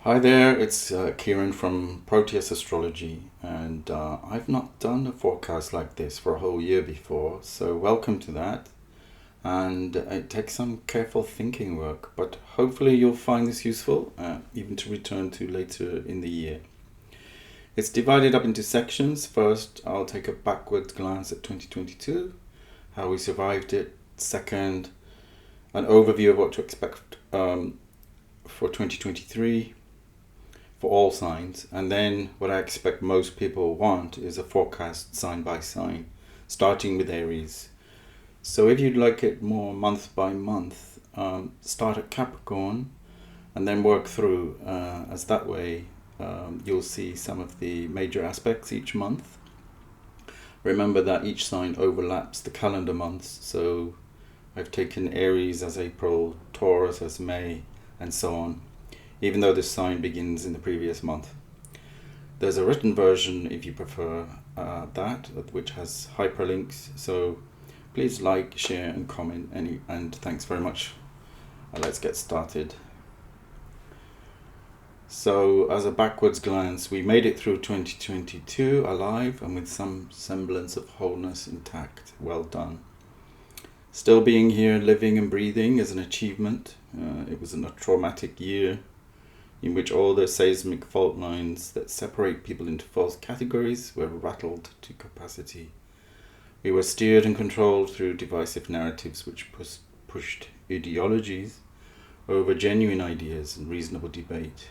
Hi there, it's Kieran from Proteus Astrology, and I've not done a forecast like this for a whole year before, so welcome to that. And it takes some careful thinking work, but hopefully you'll find this useful, even to return to later in the year. It's divided up into sections. First, I'll take a backwards glance at 2022, how we survived it. Second, an overview of what to expect for 2023. For all signs, and then what I expect most people want is a forecast sign by sign, starting with Aries. So if you'd like it more month by month, start at Capricorn and then work through, as that way you'll see some of the major aspects each month. Remember that each sign overlaps the calendar months, so I've taken Aries as April, Taurus as May, and so on, even though this sign begins in the previous month. There's a written version if you prefer that, which has hyperlinks, so please like, share and comment, and thanks very much. Let's get started. So as a backwards glance, we made it through 2022 alive and with some semblance of wholeness intact. Well done. Still being here, living and breathing is an achievement. It was a traumatic year in which all the seismic fault lines that separate people into false categories were rattled to capacity. We were steered and controlled through divisive narratives which pushed ideologies over genuine ideas and reasonable debate.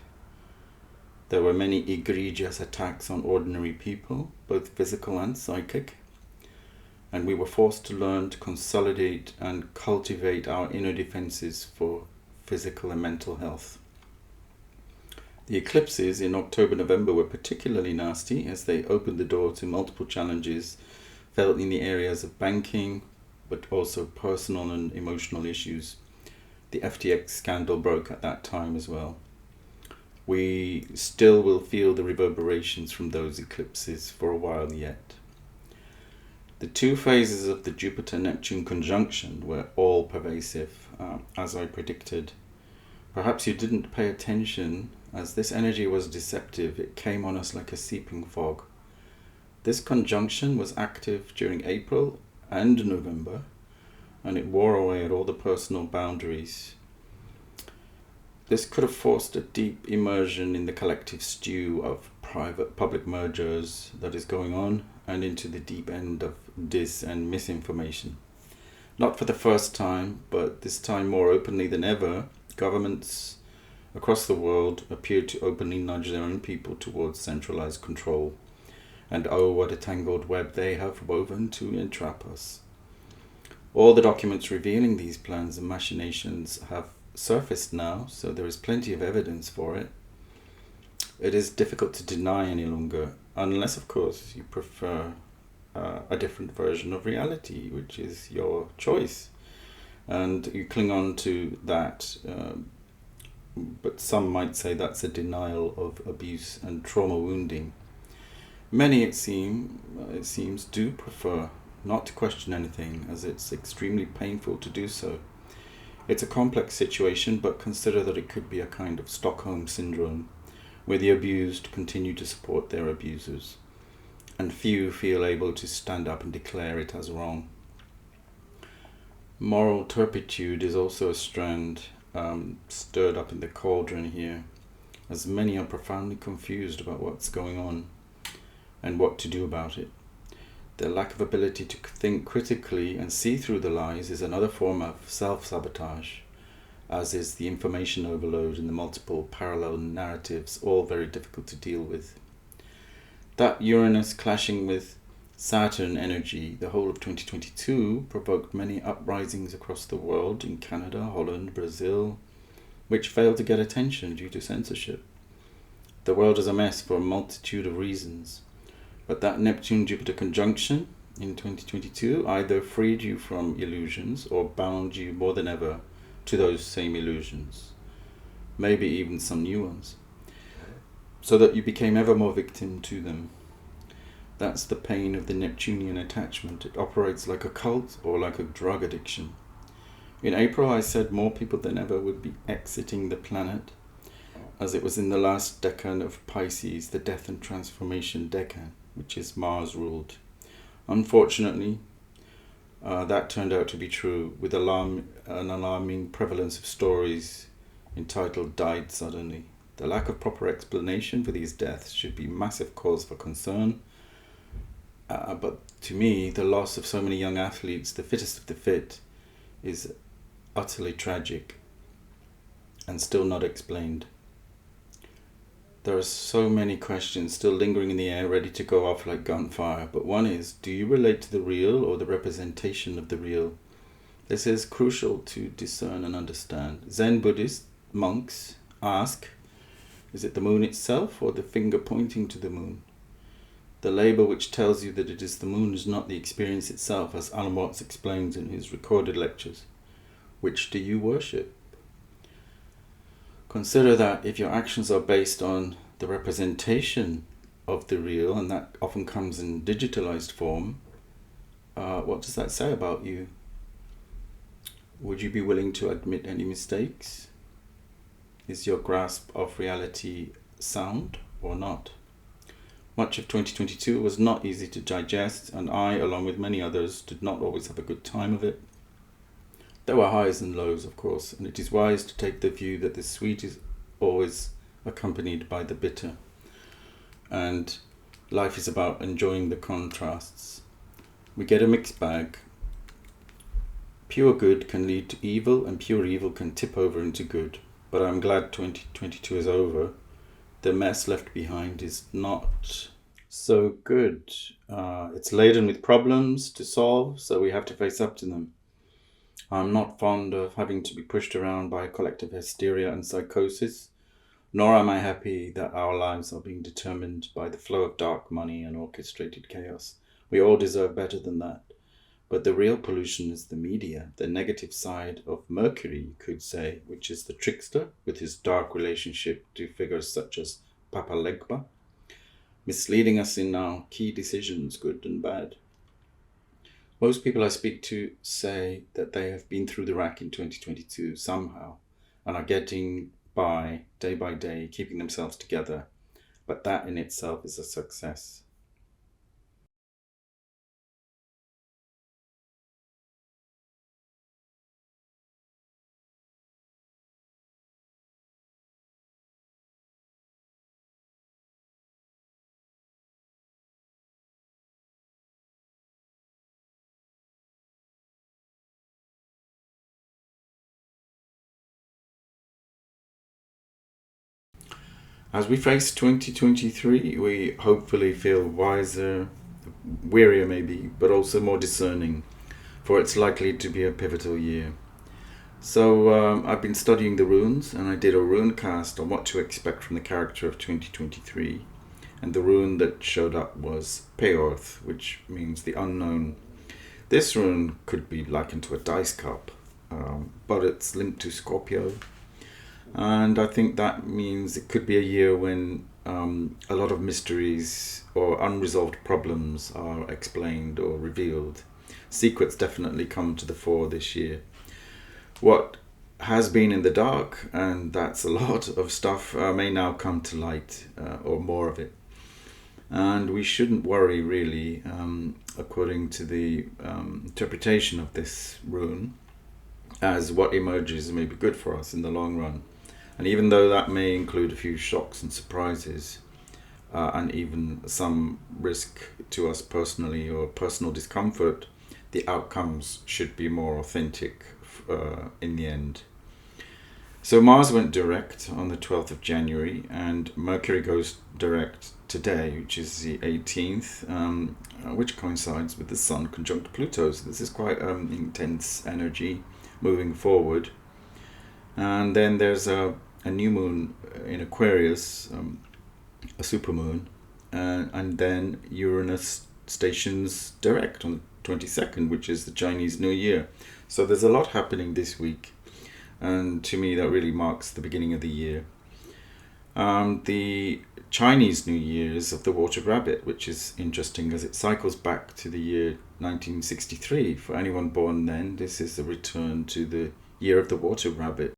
There were many egregious attacks on ordinary people, both physical and psychic, and we were forced to learn to consolidate and cultivate our inner defenses for physical and mental health. The eclipses in October-November were particularly nasty as they opened the door to multiple challenges felt in the areas of banking, but also personal and emotional issues. The FTX scandal broke at that time as well. We still will feel the reverberations from those eclipses for a while yet. The two phases of the Jupiter-Neptune conjunction were all pervasive, as I predicted. Perhaps you didn't pay attention, as this energy was deceptive. It came on us like a seeping fog. This conjunction was active during April and November, and it wore away at all the personal boundaries. This could have forced a deep immersion in the collective stew of private-public mergers that is going on, and into the deep end of dis and misinformation. Not for the first time, but this time more openly than ever, governments across the world appeared to openly nudge their own people towards centralized control. And oh, what a tangled web they have woven to entrap us. All the documents revealing these plans and machinations have surfaced now, so there is plenty of evidence for it. It is difficult to deny any longer, unless of course you prefer a different version of reality, which is your choice. And you cling on to that, but some might say that's a denial of abuse and trauma wounding. Many, it seems, do prefer not to question anything, as it's extremely painful to do so. It's a complex situation, but consider that it could be a kind of Stockholm syndrome, where the abused continue to support their abusers, and few feel able to stand up and declare it as wrong. Moral turpitude is also a strand stirred up in the cauldron here, as many are profoundly confused about what's going on and what to do about it. Their lack of ability to think critically and see through the lies is another form of self-sabotage, as is the information overload and the multiple parallel narratives, all very difficult to deal with. That Uranus clashing with Saturn energy the whole of 2022 provoked many uprisings across the world, in Canada, Holland, Brazil, which failed to get attention due to censorship. The world is a mess for a multitude of reasons, but that Neptune-Jupiter conjunction in 2022 either freed you from illusions or bound you more than ever to those same illusions, maybe even some new ones, so that you became ever more victim to them. That's the pain of the Neptunian attachment. It operates like a cult or like a drug addiction. In April, I said more people than ever would be exiting the planet, as it was in the last decan of Pisces, the death and transformation decan, which is Mars ruled. Unfortunately, that turned out to be true, with an alarming prevalence of stories entitled "Died Suddenly." The lack of proper explanation for these deaths should be massive cause for concern. But to me, the loss of so many young athletes, the fittest of the fit, is utterly tragic and still not explained. There are so many questions still lingering in the air, ready to go off like gunfire. But one is, do you relate to the real or the representation of the real? This is crucial to discern and understand. Zen Buddhist monks ask, is it the moon itself or the finger pointing to the moon? The label which tells you that it is the moon is not the experience itself, as Alan Watts explains in his recorded lectures. Which do you worship? Consider that if your actions are based on the representation of the real, and that often comes in digitalized form, what does that say about you? Would you be willing to admit any mistakes? Is your grasp of reality sound or not? Much of 2022 was not easy to digest, and I, along with many others, did not always have a good time of it. There were highs and lows, of course, and it is wise to take the view that the sweet is always accompanied by the bitter. And life is about enjoying the contrasts. We get a mixed bag. Pure good can lead to evil, and pure evil can tip over into good. But I'm glad 2022 is over. The mess left behind is not so good. It's laden with problems to solve, so we have to face up to them. I'm not fond of having to be pushed around by collective hysteria and psychosis, nor am I happy that our lives are being determined by the flow of dark money and orchestrated chaos. We all deserve better than that. But the real pollution is the media, the negative side of Mercury, you could say, which is the trickster with his dark relationship to figures such as Papa Legba, misleading us in our key decisions, good and bad. Most people I speak to say that they have been through the rack in 2022 somehow and are getting by day, keeping themselves together. But that in itself is a success. As we face 2023, we hopefully feel wiser, wearier maybe, but also more discerning, for it's likely to be a pivotal year. So I've been studying the runes, and I did a rune cast on what to expect from the character of 2023. And the rune that showed up was Peorth, which means the unknown. This rune could be likened to a dice cup, but it's linked to Scorpio. And I think that means it could be a year when a lot of mysteries or unresolved problems are explained or revealed. Secrets definitely come to the fore this year. What has been in the dark, and that's a lot of stuff, may now come to light, or more of it. And we shouldn't worry, really, according to the interpretation of this rune, as what emerges may be good for us in the long run. And even though that may include a few shocks and surprises, and even some risk to us personally or personal discomfort, the outcomes should be more authentic in the end. So Mars went direct on the 12th of January, and Mercury goes direct today, which is the 18th, which coincides with the Sun conjunct Pluto. So this is quite intense energy moving forward. And then there's a new moon in Aquarius, a supermoon, and then Uranus stations direct on the 22nd, which is the Chinese New Year. So there's a lot happening this week, and to me that really marks the beginning of the year. The Chinese New Year is of the Water Rabbit, which is interesting as it cycles back to the year 1963. For anyone born then, this is a return to the year of the Water Rabbit.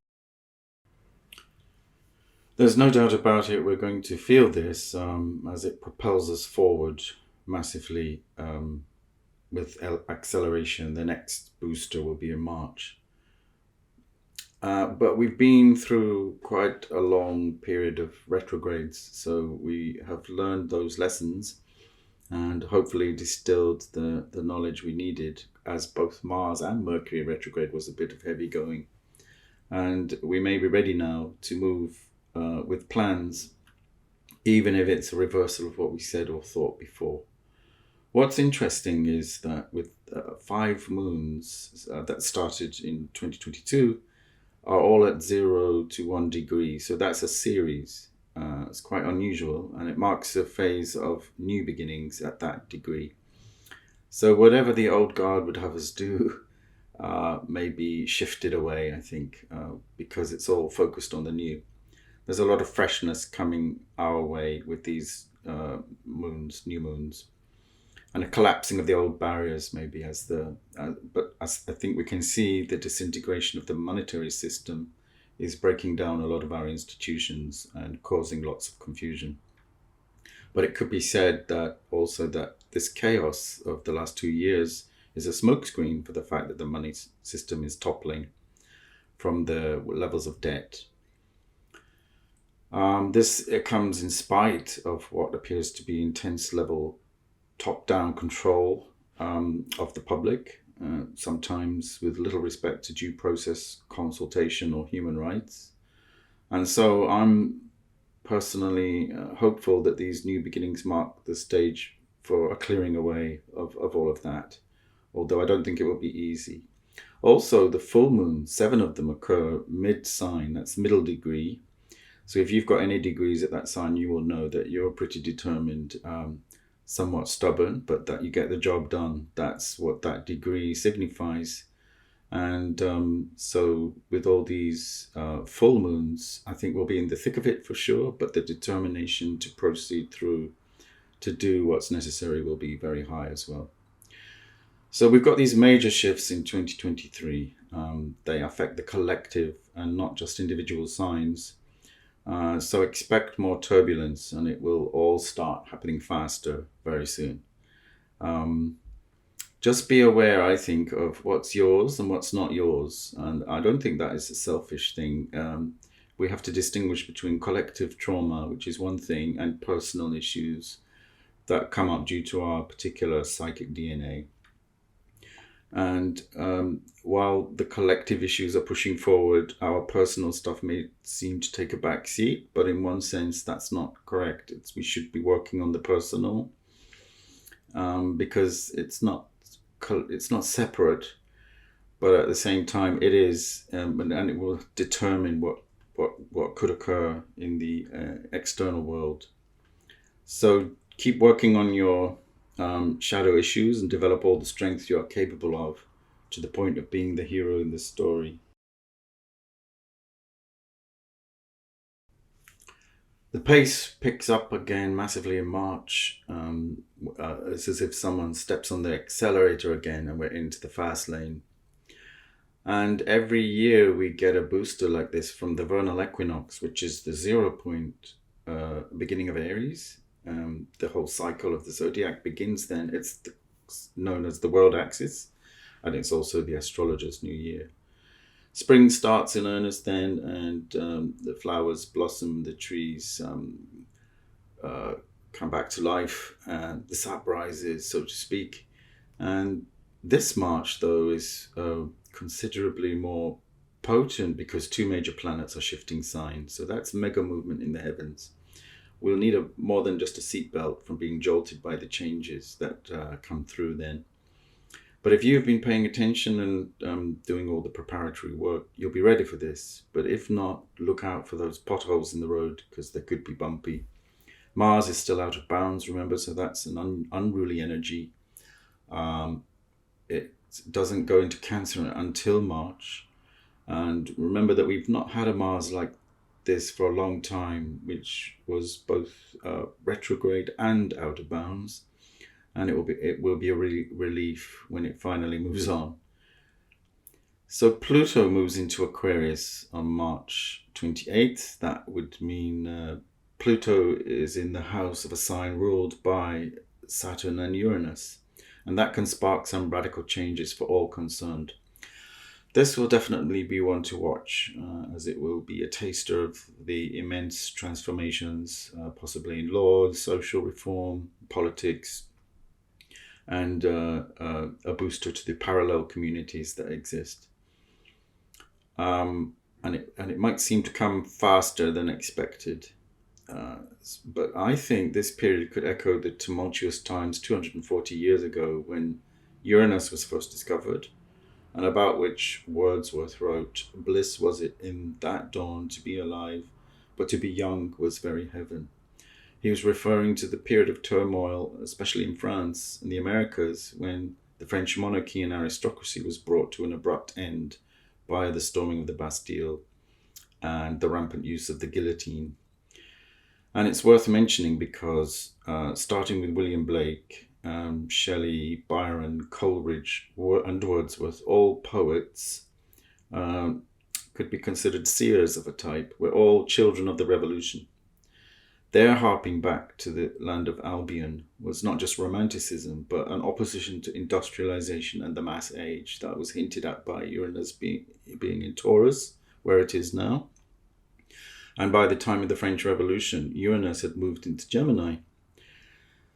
There's no doubt about it. We're going to feel this as it propels us forward massively with acceleration. The next booster will be in March. But we've been through quite a long period of retrogrades, so we have learned those lessons and hopefully distilled the knowledge we needed, as both Mars and Mercury retrograde was a bit of heavy going. And we may be ready now to move with plans, even if it's a reversal of what we said or thought before. What's interesting is that with 5 moons that started in 2022, are all at 0 to 1 degree. So that's a series. It's quite unusual, and it marks a phase of new beginnings at that degree. So whatever the old guard would have us do may be shifted away, I think, because it's all focused on the new. There's a lot of freshness coming our way with these new moons. And a collapsing of the old barriers, maybe, but as I think we can see, the disintegration of the monetary system is breaking down a lot of our institutions and causing lots of confusion. But it could be said that also that this chaos of the last 2 years is a smokescreen for the fact that the money system is toppling from the levels of debt. It comes in spite of what appears to be intense level top-down control of the public, sometimes with little respect to due process, consultation, or human rights. And so I'm personally hopeful that these new beginnings mark the stage for a clearing away of all of that, although I don't think it will be easy. Also, the full moon, 7 of them occur mid-sign, that's middle degree. So if you've got any degrees at that sign, you will know that you're pretty determined, somewhat stubborn, but that you get the job done. That's what that degree signifies. And so with all these full moons, I think we'll be in the thick of it for sure, but the determination to proceed through to do what's necessary will be very high as well. So we've got these major shifts in 2023. They affect the collective and not just individual signs. So expect more turbulence, and it will all start happening faster very soon. Just be aware, I think, of what's yours and what's not yours. And I don't think that is a selfish thing. We have to distinguish between collective trauma, which is one thing, and personal issues that come up due to our particular psychic DNA. And while the collective issues are pushing forward, our personal stuff may seem to take a back seat, but in one sense, that's not correct. We should be working on the personal because it's not separate, but at the same time, it is, and it will determine what could occur in the external world. So keep working on your shadow issues and develop all the strengths you are capable of to the point of being the hero in the story. The pace picks up again massively in March. It's as if someone steps on the accelerator again and we're into the fast lane. And every year we get a booster like this from the vernal equinox, which is the 0 point beginning of Aries. The whole cycle of the Zodiac begins then. It's known as the world axis, and it's also the astrologer's new year. Spring starts in earnest then, and the flowers blossom, the trees come back to life, and the sap rises, so to speak. And this March, though, is considerably more potent because 2 major planets are shifting signs. So that's mega movement in the heavens. We'll need more than just a seatbelt from being jolted by the changes that come through then. But if you've been paying attention and doing all the preparatory work, you'll be ready for this. But if not, look out for those potholes in the road because they could be bumpy. Mars is still out of bounds, remember, so that's an unruly energy. It doesn't go into Cancer until March. And remember that we've not had a Mars like this for a long time, which was both retrograde and out of bounds, and it will be a relief when it finally moves on. So Pluto moves into Aquarius on March 28th. That would mean Pluto is in the house of a sign ruled by Saturn and Uranus, and that can spark some radical changes for all concerned. This will definitely be one to watch, as it will be a taster of the immense transformations, possibly in law, social reform, politics, and a booster to the parallel communities that exist. And it might seem to come faster than expected. But I think this period could echo the tumultuous times 240 years ago when Uranus was first discovered, and about which Wordsworth wrote, "Bliss was it in that dawn to be alive, but to be young was very heaven." He was referring to the period of turmoil, especially in France and the Americas, when the French monarchy and aristocracy was brought to an abrupt end by the storming of the Bastille and the rampant use of the guillotine. And it's worth mentioning because starting with William Blake, Shelley, Byron, Coleridge, and Wordsworth, all poets, could be considered seers of a type. We're all children of the Revolution. Their harping back to the land of Albion was not just romanticism, but an opposition to industrialization and the mass age that was hinted at by Uranus being in Taurus, where it is now. And by the time of the French Revolution, Uranus had moved into Gemini.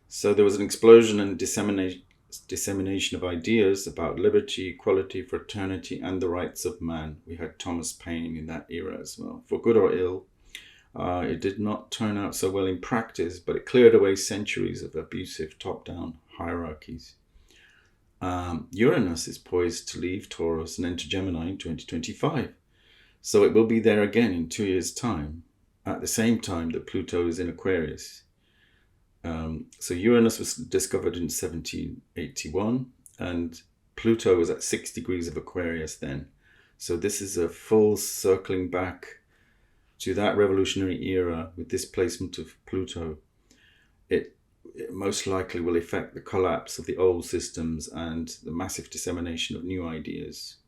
So there was an explosion and dissemination of ideas about liberty, equality, fraternity, and the rights of man. We had Thomas Paine in that era as well. For good or ill, it did not turn out so well in practice, but it cleared away centuries of abusive top-down hierarchies. Uranus is poised to leave Taurus and enter Gemini in 2025. So it will be there again in 2 years' time, at the same time that Pluto is in Aquarius. So Uranus was discovered in 1781, and Pluto was at 6 degrees of Aquarius then. So this is a full circling back to that revolutionary era with this placement of Pluto. It most likely will affect the collapse of the old systems and the massive dissemination of new ideas.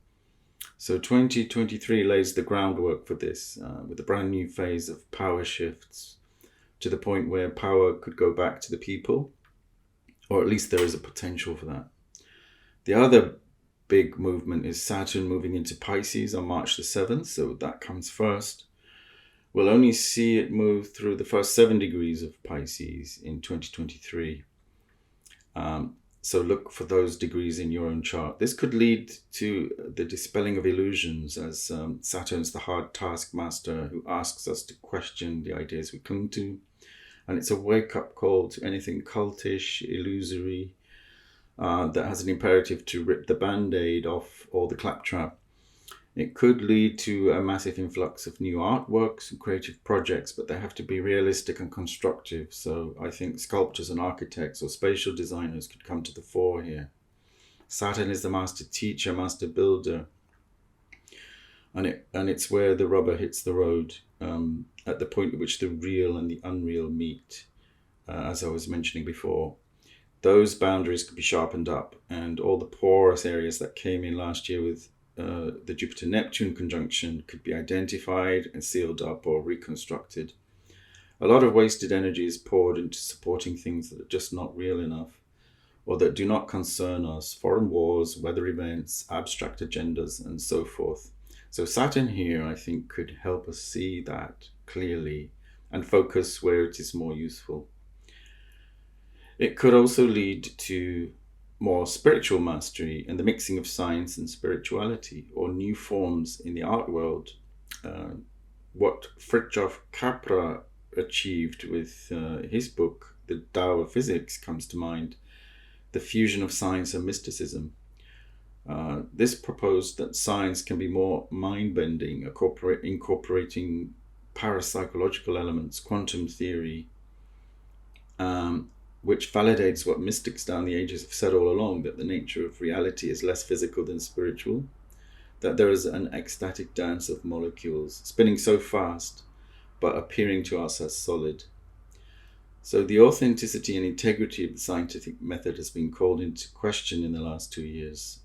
So 2023 lays the groundwork for this, with a brand new phase of power shifts to the point where power could go back to the people, or at least there is a potential for that. The other big movement is Saturn moving into Pisces on March the 7th, so that comes first. We'll only see it move through the first 7 degrees of Pisces in 2023. So look for those degrees in your own chart. This could lead to the dispelling of illusions, as Saturn's the hard taskmaster who asks us to question the ideas we cling to. And it's a wake-up call to anything cultish, illusory, that has an imperative to rip the band-aid off all the claptrap. It could lead to a massive influx of new artworks and creative projects, but they have to be realistic and constructive. So I think sculptors and architects or spatial designers could come to the fore here. Saturn is the master teacher, master builder. And it's where the rubber hits the road, at the point at which the real and the unreal meet, as I was mentioning before. Those boundaries could be sharpened up, and all the porous areas that came in last year with the Jupiter-Neptune conjunction could be identified and sealed up or reconstructed. A lot of wasted energy is poured into supporting things that are just not real enough, or that do not concern us: foreign wars, weather events, abstract agendas, and so forth. So Saturn here, I think, could help us see that clearly and focus where it is more useful. It could also lead to more spiritual mastery and the mixing of science and spirituality, or new forms in the art world. What Fritjof Capra achieved with his book, The Tao of Physics, comes to mind. The fusion of science and mysticism. This proposed that science can be more mind-bending, incorporating parapsychological elements, quantum theory, which validates what mystics down the ages have said all along, that the nature of reality is less physical than spiritual, that there is an ecstatic dance of molecules, spinning so fast, but appearing to us as solid. So the authenticity and integrity of the scientific method has been called into question in the last 2 years.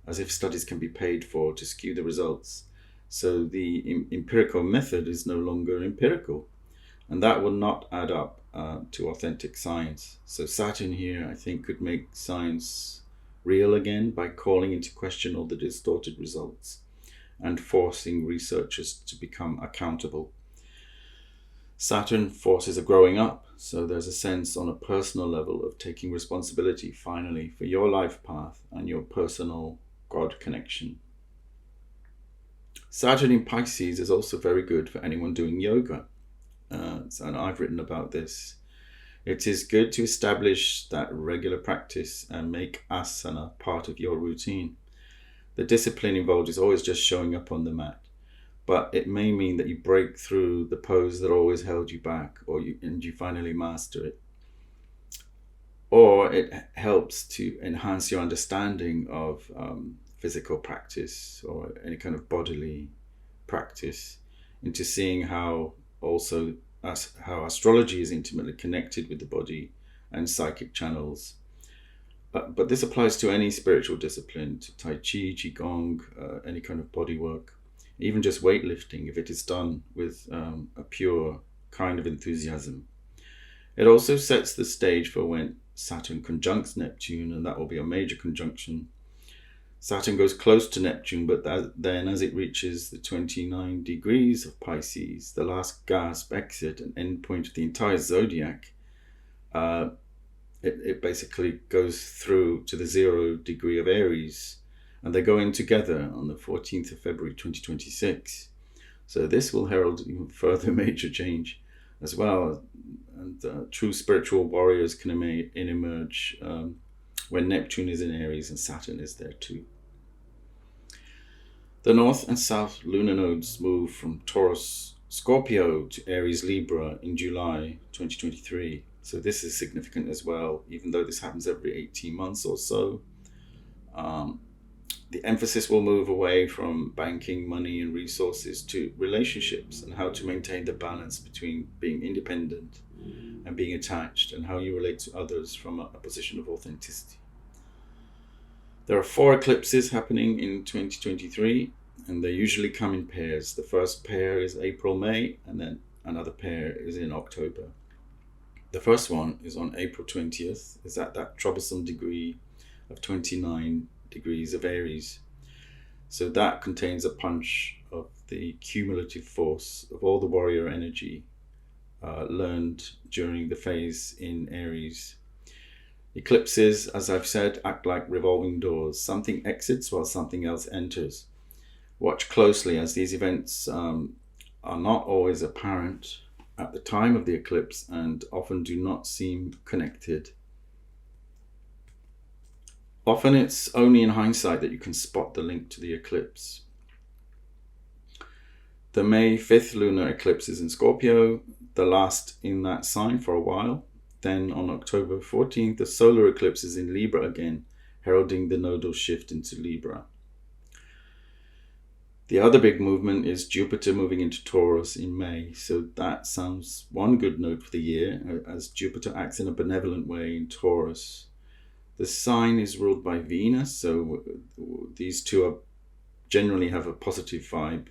as if studies can be paid for to skew the results. So the empirical method is no longer empirical, and that will not add up to authentic science. So Saturn here, I think, could make science real again by calling into question all the distorted results and forcing researchers to become accountable. Saturn forces a growing up, so there's a sense on a personal level of taking responsibility finally for your life path and your personal God connection. Saturn in Pisces is also very good for anyone doing yoga, and I've written about this. It is good to establish that regular practice and make asana part of your routine. The discipline involved is always just showing up on the mat, but it may mean that you break through the pose that always held you back, and you finally master it. Or it helps to enhance your understanding of physical practice or any kind of bodily practice, into seeing how astrology is intimately connected with the body and psychic channels. But this applies to any spiritual discipline, to Tai Chi, Qigong, any kind of body work, even just weightlifting, if it is done with a pure kind of enthusiasm. It also sets the stage for when Saturn conjuncts Neptune, and that will be a major conjunction. Saturn goes close to Neptune, but then as it reaches the 29 degrees of Pisces, the last gasp, exit, and end point of the entire zodiac, it basically goes through to the 0 degree of Aries, and they go in together on the 14th of February 2026. So this will herald even further major change as well, and true spiritual warriors can emerge when Neptune is in Aries and Saturn is there too. The North and South lunar nodes move from Taurus Scorpio to Aries Libra in July 2023. So this is significant as well, even though this happens every 18 months or so. The emphasis will move away from banking, money and resources to relationships and how to maintain the balance between being independent and being attached, and how you relate to others from a position of authenticity. There are 4 eclipses happening in 2023, and they usually come in pairs. The first pair is April-May, and then another pair is in October. The first one is on April 20th, is at that troublesome degree of 29 degrees of Aries. So that contains a punch of the cumulative force of all the warrior energy learned during the phase in Aries. Eclipses, as I've said, act like revolving doors. Something exits while something else enters. Watch closely, as these events are not always apparent at the time of the eclipse and often do not seem connected. Often it's only in hindsight that you can spot the link to the eclipse. The May 5th lunar eclipse is in Scorpio, the last in that sign for a while. Then on October 14th, the solar eclipse is in Libra again, heralding the nodal shift into Libra. The other big movement is Jupiter moving into Taurus in May, so that sounds one good note for the year, as Jupiter acts in a benevolent way in Taurus. The sign is ruled by Venus, so these two generally have a positive vibe.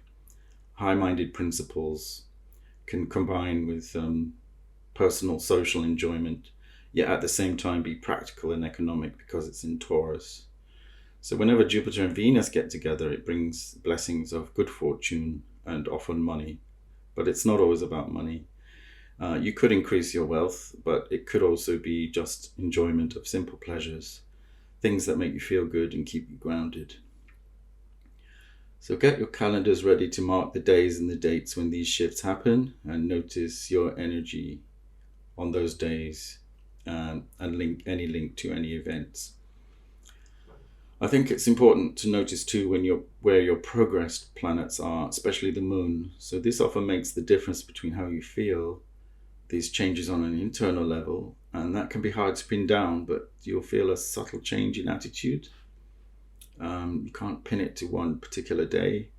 High-minded principles can combine with personal social enjoyment, yet at the same time be practical and economic because it's in Taurus. So whenever Jupiter and Venus get together, it brings blessings of good fortune and often money, but it's not always about money. You could increase your wealth, but it could also be just enjoyment of simple pleasures, things that make you feel good and keep you grounded. So get your calendars ready to mark the days and the dates when these shifts happen, and notice your energy on those days, and link to any events. I think it's important to notice too where your progressed planets are, especially the moon. So this often makes the difference between how you feel these changes on an internal level, and that can be hard to pin down, but you'll feel a subtle change in attitude. You can't pin it to one particular day.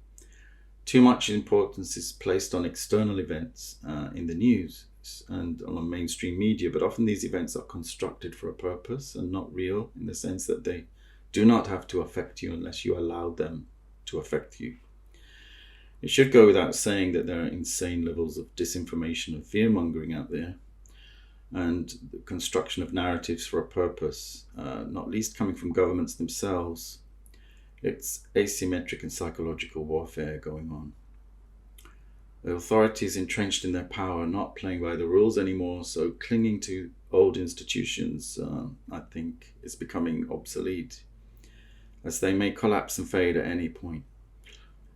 Too much importance is placed on external events in the news and on mainstream media, but often these events are constructed for a purpose and not real, in the sense that they do not have to affect you unless you allow them to affect you. It should go without saying that there are insane levels of disinformation and fear-mongering out there, and the construction of narratives for a purpose, not least coming from governments themselves. It's asymmetric and psychological warfare going on. The authorities entrenched in their power are not playing by the rules anymore, so clinging to old institutions, I think, is becoming obsolete, as they may collapse and fade at any point.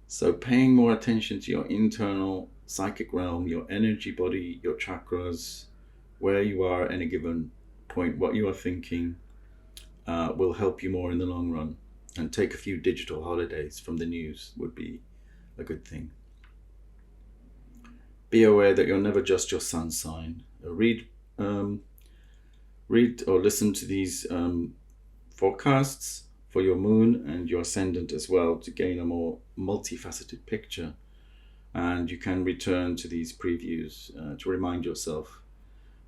So paying more attention to your internal psychic realm, your energy body, your chakras, where you are at any given point, what you are thinking, will help you more in the long run. And take a few digital holidays from the news would be a good thing. Be aware that you're never just your sun sign. Read or listen to these forecasts for your moon and your ascendant as well to gain a more multifaceted picture. And you can return to these previews to remind yourself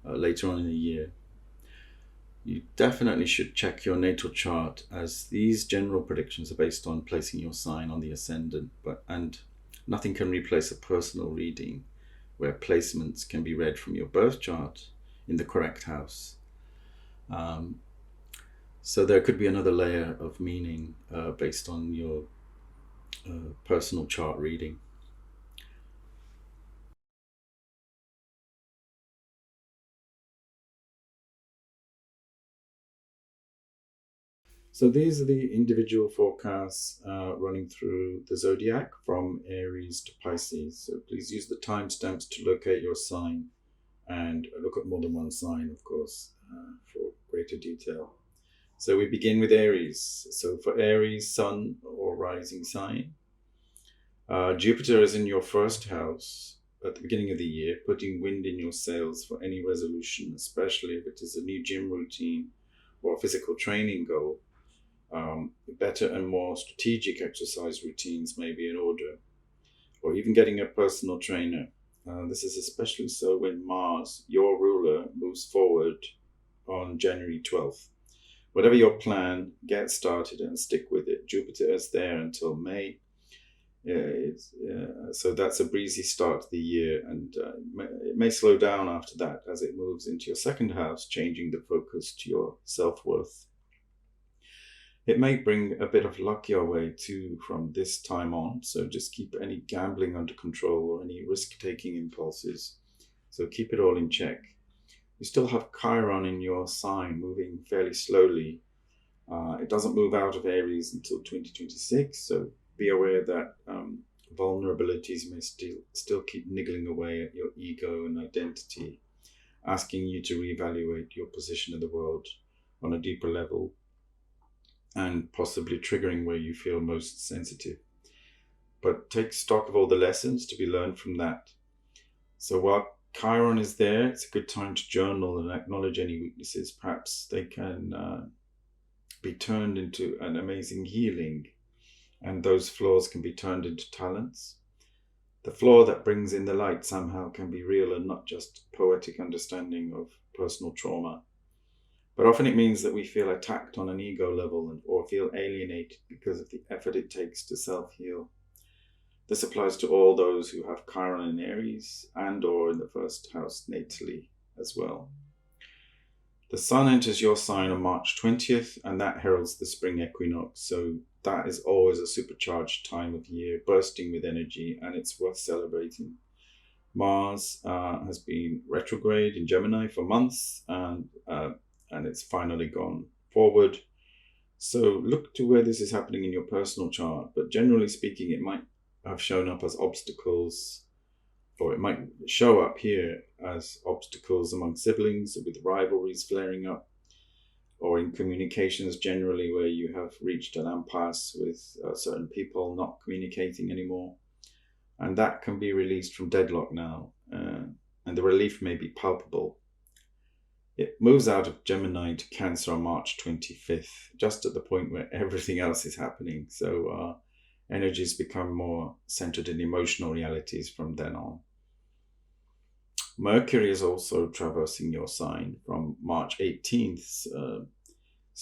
later on in the year. You definitely should check your natal chart, as these general predictions are based on placing your sign on the ascendant, and nothing can replace a personal reading where placements can be read from your birth chart in the correct house. So there could be another layer of meaning based on your personal chart reading. So these are the individual forecasts running through the Zodiac from Aries to Pisces. So please use the timestamps to locate your sign and look at more than one sign, of course, for greater detail. So we begin with Aries. So for Aries, sun or rising sign, Jupiter is in your first house at the beginning of the year, putting wind in your sails for any resolution, especially if it is a new gym routine or a physical training goal. Better and more strategic exercise routines may be in order, or even getting a personal trainer. This is especially so when Mars, your ruler, moves forward on January 12th. Whatever your plan, get started and stick with it. Jupiter is there until May. So that's a breezy start to the year, and it may slow down after that as it moves into your second house, changing the focus to your self-worth. It may bring a bit of luck your way too from this time on, so just keep any gambling under control or any risk-taking impulses. So keep it all in check. You still have Chiron in your sign, moving fairly slowly. It doesn't move out of Aries until 2026, so be aware that vulnerabilities may still keep niggling away at your ego and identity, asking you to reevaluate your position in the world on a deeper level, and possibly triggering where you feel most sensitive. But take stock of all the lessons to be learned from that. So while Chiron is there, it's a good time to journal and acknowledge any weaknesses. Perhaps they can be turned into an amazing healing, and those flaws can be turned into talents. The flaw that brings in the light somehow can be real and not just poetic understanding of personal trauma. But often it means that we feel attacked on an ego level or feel alienated because of the effort it takes to self-heal. This applies to all those who have Chiron in Aries and or in the first house natally as well. The sun enters your sign on March 20th, and that heralds the spring equinox. So that is always a supercharged time of year, bursting with energy, and it's worth celebrating. Mars has been retrograde in Gemini for months, and it's finally gone forward. So look to where this is happening in your personal chart, but generally speaking, it might have shown up as obstacles, or it might show up here as obstacles among siblings with rivalries flaring up, or in communications generally where you have reached an impasse with certain people not communicating anymore. And that can be released from deadlock now, and the relief may be palpable. It moves out of Gemini to Cancer on March 25th, just at the point where everything else is happening. So energies become more centered in emotional realities from then on. Mercury is also traversing your sign from March 18th.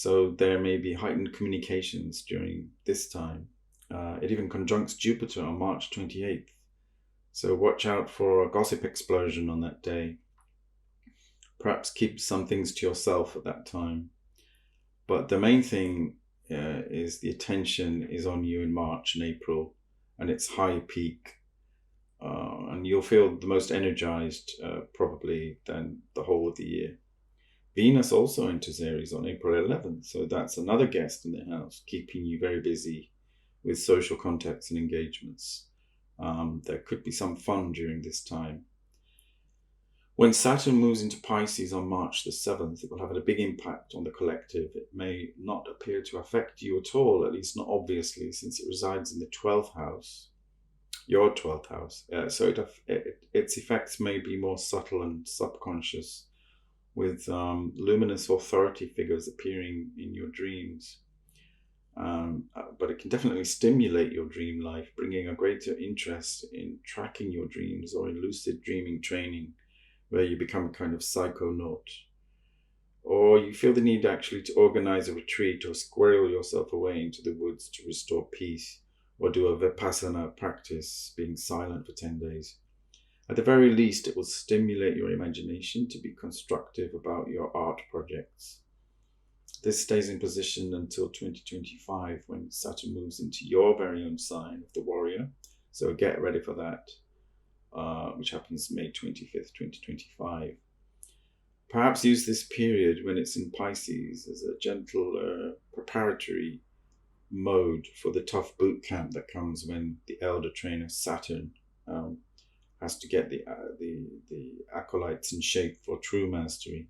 So there may be heightened communications during this time. It even conjuncts Jupiter on March 28th. So watch out for a gossip explosion on that day. Perhaps keep some things to yourself at that time. But the main thing is the attention is on you in March and April, and it's high peak. And you'll feel the most energized probably than the whole of the year. Venus also enters Aries on April 11th, so that's another guest in the house, keeping you very busy with social contacts and engagements. There could be some fun during this time. When Saturn moves into Pisces on March the 7th, it will have a big impact on the collective. It may not appear to affect you at all, at least not obviously, since it resides in the 12th house, your 12th house. So its effects may be more subtle and subconscious, with luminous authority figures appearing in your dreams. But it can definitely stimulate your dream life, bringing a greater interest in tracking your dreams or in lucid dreaming training, where you become a kind of psychonaut. Or you feel the need actually to organize a retreat or squirrel yourself away into the woods to restore peace, or do a Vipassana practice, being silent for 10 days. At the very least, it will stimulate your imagination to be constructive about your art projects. This stays in position until 2025, when Saturn moves into your very own sign of the warrior. So get ready for that, which happens May 25th, 2025. Perhaps use this period when it's in Pisces as a gentle preparatory mode for the tough boot camp that comes when the elder trainer Saturn has to get the acolytes in shape for true mastery.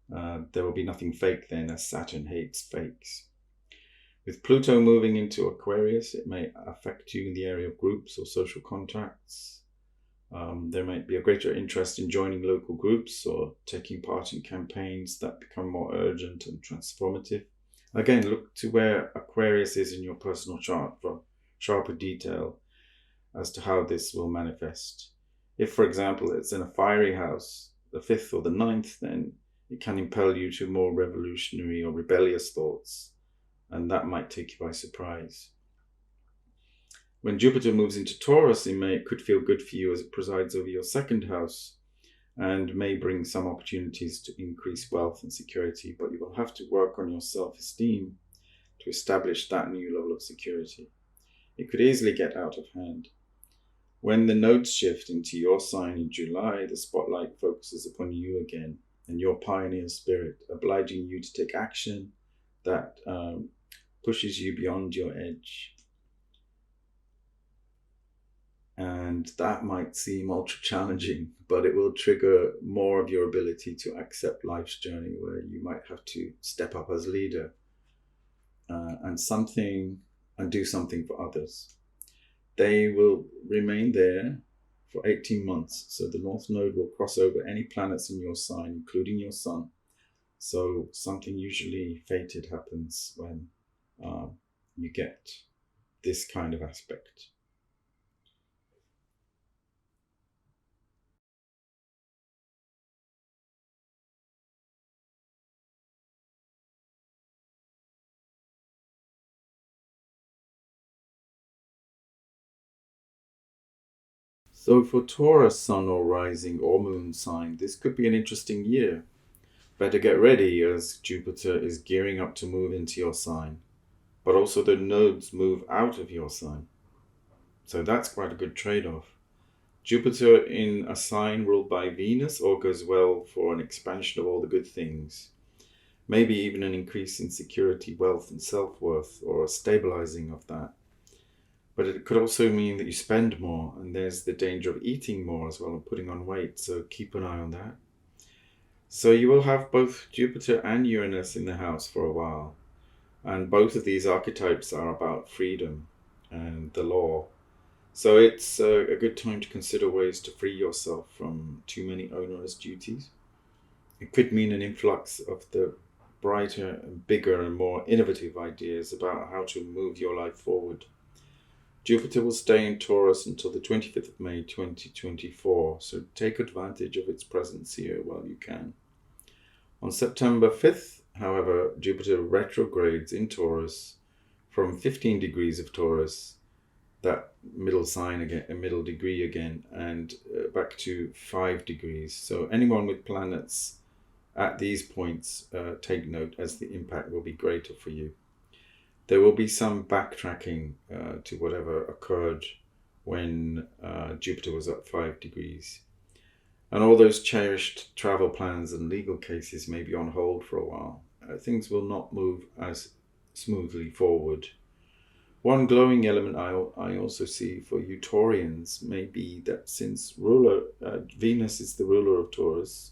There will be nothing fake then, as Saturn hates fakes. With Pluto moving into Aquarius, it may affect you in the area of groups or social contacts. There might be a greater interest in joining local groups or taking part in campaigns that become more urgent and transformative. Again, look to where Aquarius is in your personal chart for sharper detail as to how this will manifest. If, for example, it's in a fiery house, the 5th or the 9th, then it can impel you to more revolutionary or rebellious thoughts, and that might take you by surprise. When Jupiter moves into Taurus in May, it could feel good for you as it presides over your 2nd house and may bring some opportunities to increase wealth and security, but you will have to work on your self-esteem to establish that new level of security. It could easily get out of hand. When the nodes shift into your sign in July, the spotlight focuses upon you again and your pioneer spirit, obliging you to take action that pushes you beyond your edge. And that might seem ultra challenging, but it will trigger more of your ability to accept life's journey, where you might have to step up as leader and do something for others. They will remain there for 18 months. So the North Node will cross over any planets in your sign, including your Sun. So something usually fated happens when you get this kind of aspect. So for Taurus Sun or rising or moon sign, this could be an interesting year. Better get ready, as Jupiter is gearing up to move into your sign, but also the nodes move out of your sign. So that's quite a good trade-off. Jupiter in a sign ruled by Venus augurs well for an expansion of all the good things. Maybe even an increase in security, wealth, and self-worth, or a stabilizing of that. But it could also mean that you spend more, and there's the danger of eating more as well and putting on weight, so keep an eye on that. So you will have both Jupiter and Uranus in the house for a while, and both of these archetypes are about freedom and the law. So it's a good time to consider ways to free yourself from too many onerous duties. It could mean an influx of the brighter and bigger and more innovative ideas about how to move your life forward. Jupiter will stay in Taurus until the 25th of May 2024, so take advantage of its presence here while you can. On September 5th, However, Jupiter retrogrades in Taurus from 15 degrees of Taurus, that middle sign again, a middle degree again, and back to 5 degrees. So anyone with planets at these points, take note, as the impact will be greater for you. There will be some backtracking to whatever occurred when Jupiter was at 5 degrees. And all those cherished travel plans and legal cases may be on hold for a while. Things will not move as smoothly forward. One glowing element I also see for you Taurians may be that since Venus is the ruler of Taurus,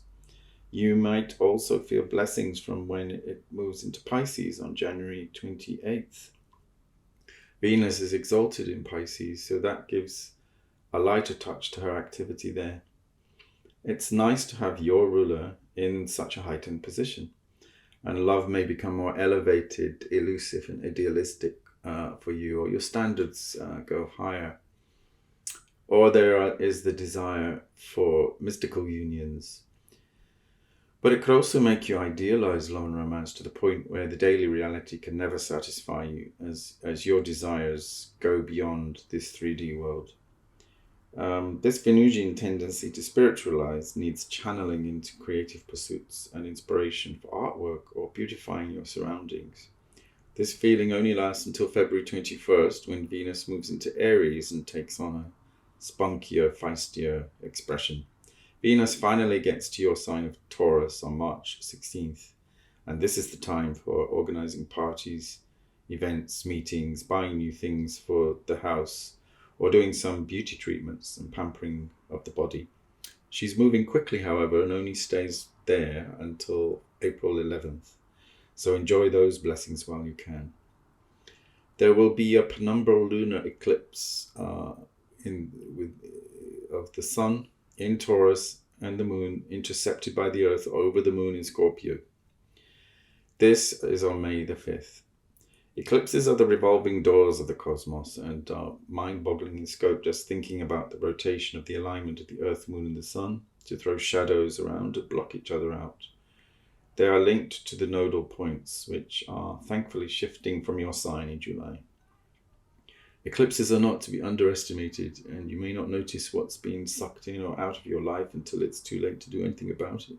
you might also feel blessings from when it moves into Pisces on January 28th. Venus is exalted in Pisces, so that gives a lighter touch to her activity there. It's nice to have your ruler in such a heightened position, and love may become more elevated, elusive, and idealistic for you, or your standards go higher. Or there is the desire for mystical unions. But it could also make you idealize love and romance to the point where the daily reality can never satisfy you, as your desires go beyond this 3D world. This Venusian tendency to spiritualize needs channeling into creative pursuits and inspiration for artwork or beautifying your surroundings. This feeling only lasts until February 21st, when Venus moves into Aries and takes on a spunkier, feistier expression. Venus finally gets to your sign of Taurus on March 16th, and this is the time for organizing parties, events, meetings, buying new things for the house, or doing some beauty treatments and pampering of the body. She's moving quickly, however, and only stays there until April 11th, so enjoy those blessings while you can. There will be a penumbral lunar eclipse of the Sun in Taurus and the Moon intercepted by the Earth over the Moon in Scorpio. This is on May the 5th. Eclipses are the revolving doors of the cosmos and are mind-boggling in scope, just thinking about the rotation of the alignment of the Earth, Moon and the Sun to throw shadows around and block each other out. They are linked to the nodal points, which are thankfully shifting from your sign in July. Eclipses are not to be underestimated, and you may not notice what's being sucked in or out of your life until it's too late to do anything about it.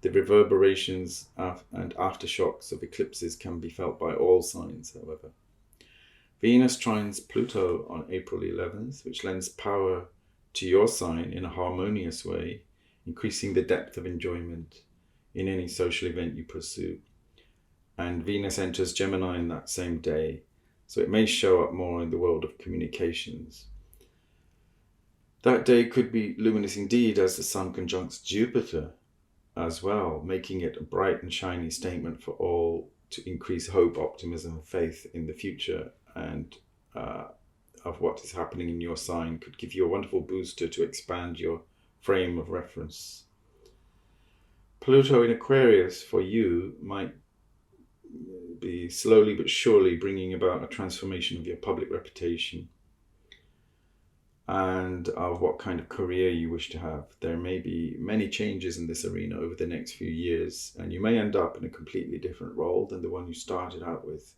The reverberations and aftershocks of eclipses can be felt by all signs, however. Venus trines Pluto on April 11th, which lends power to your sign in a harmonious way, increasing the depth of enjoyment in any social event you pursue. And Venus enters Gemini in that same day, so it may show up more in the world of communications. That day could be luminous indeed, as the Sun conjuncts Jupiter as well, making it a bright and shiny statement for all to increase hope, optimism, and faith in the future and of what is happening in your sign. Could give you a wonderful booster to expand your frame of reference. Pluto in Aquarius for you might be slowly but surely bringing about a transformation of your public reputation and of what kind of career you wish to have. There may be many changes in this arena over the next few years, and you may end up in a completely different role than the one you started out with.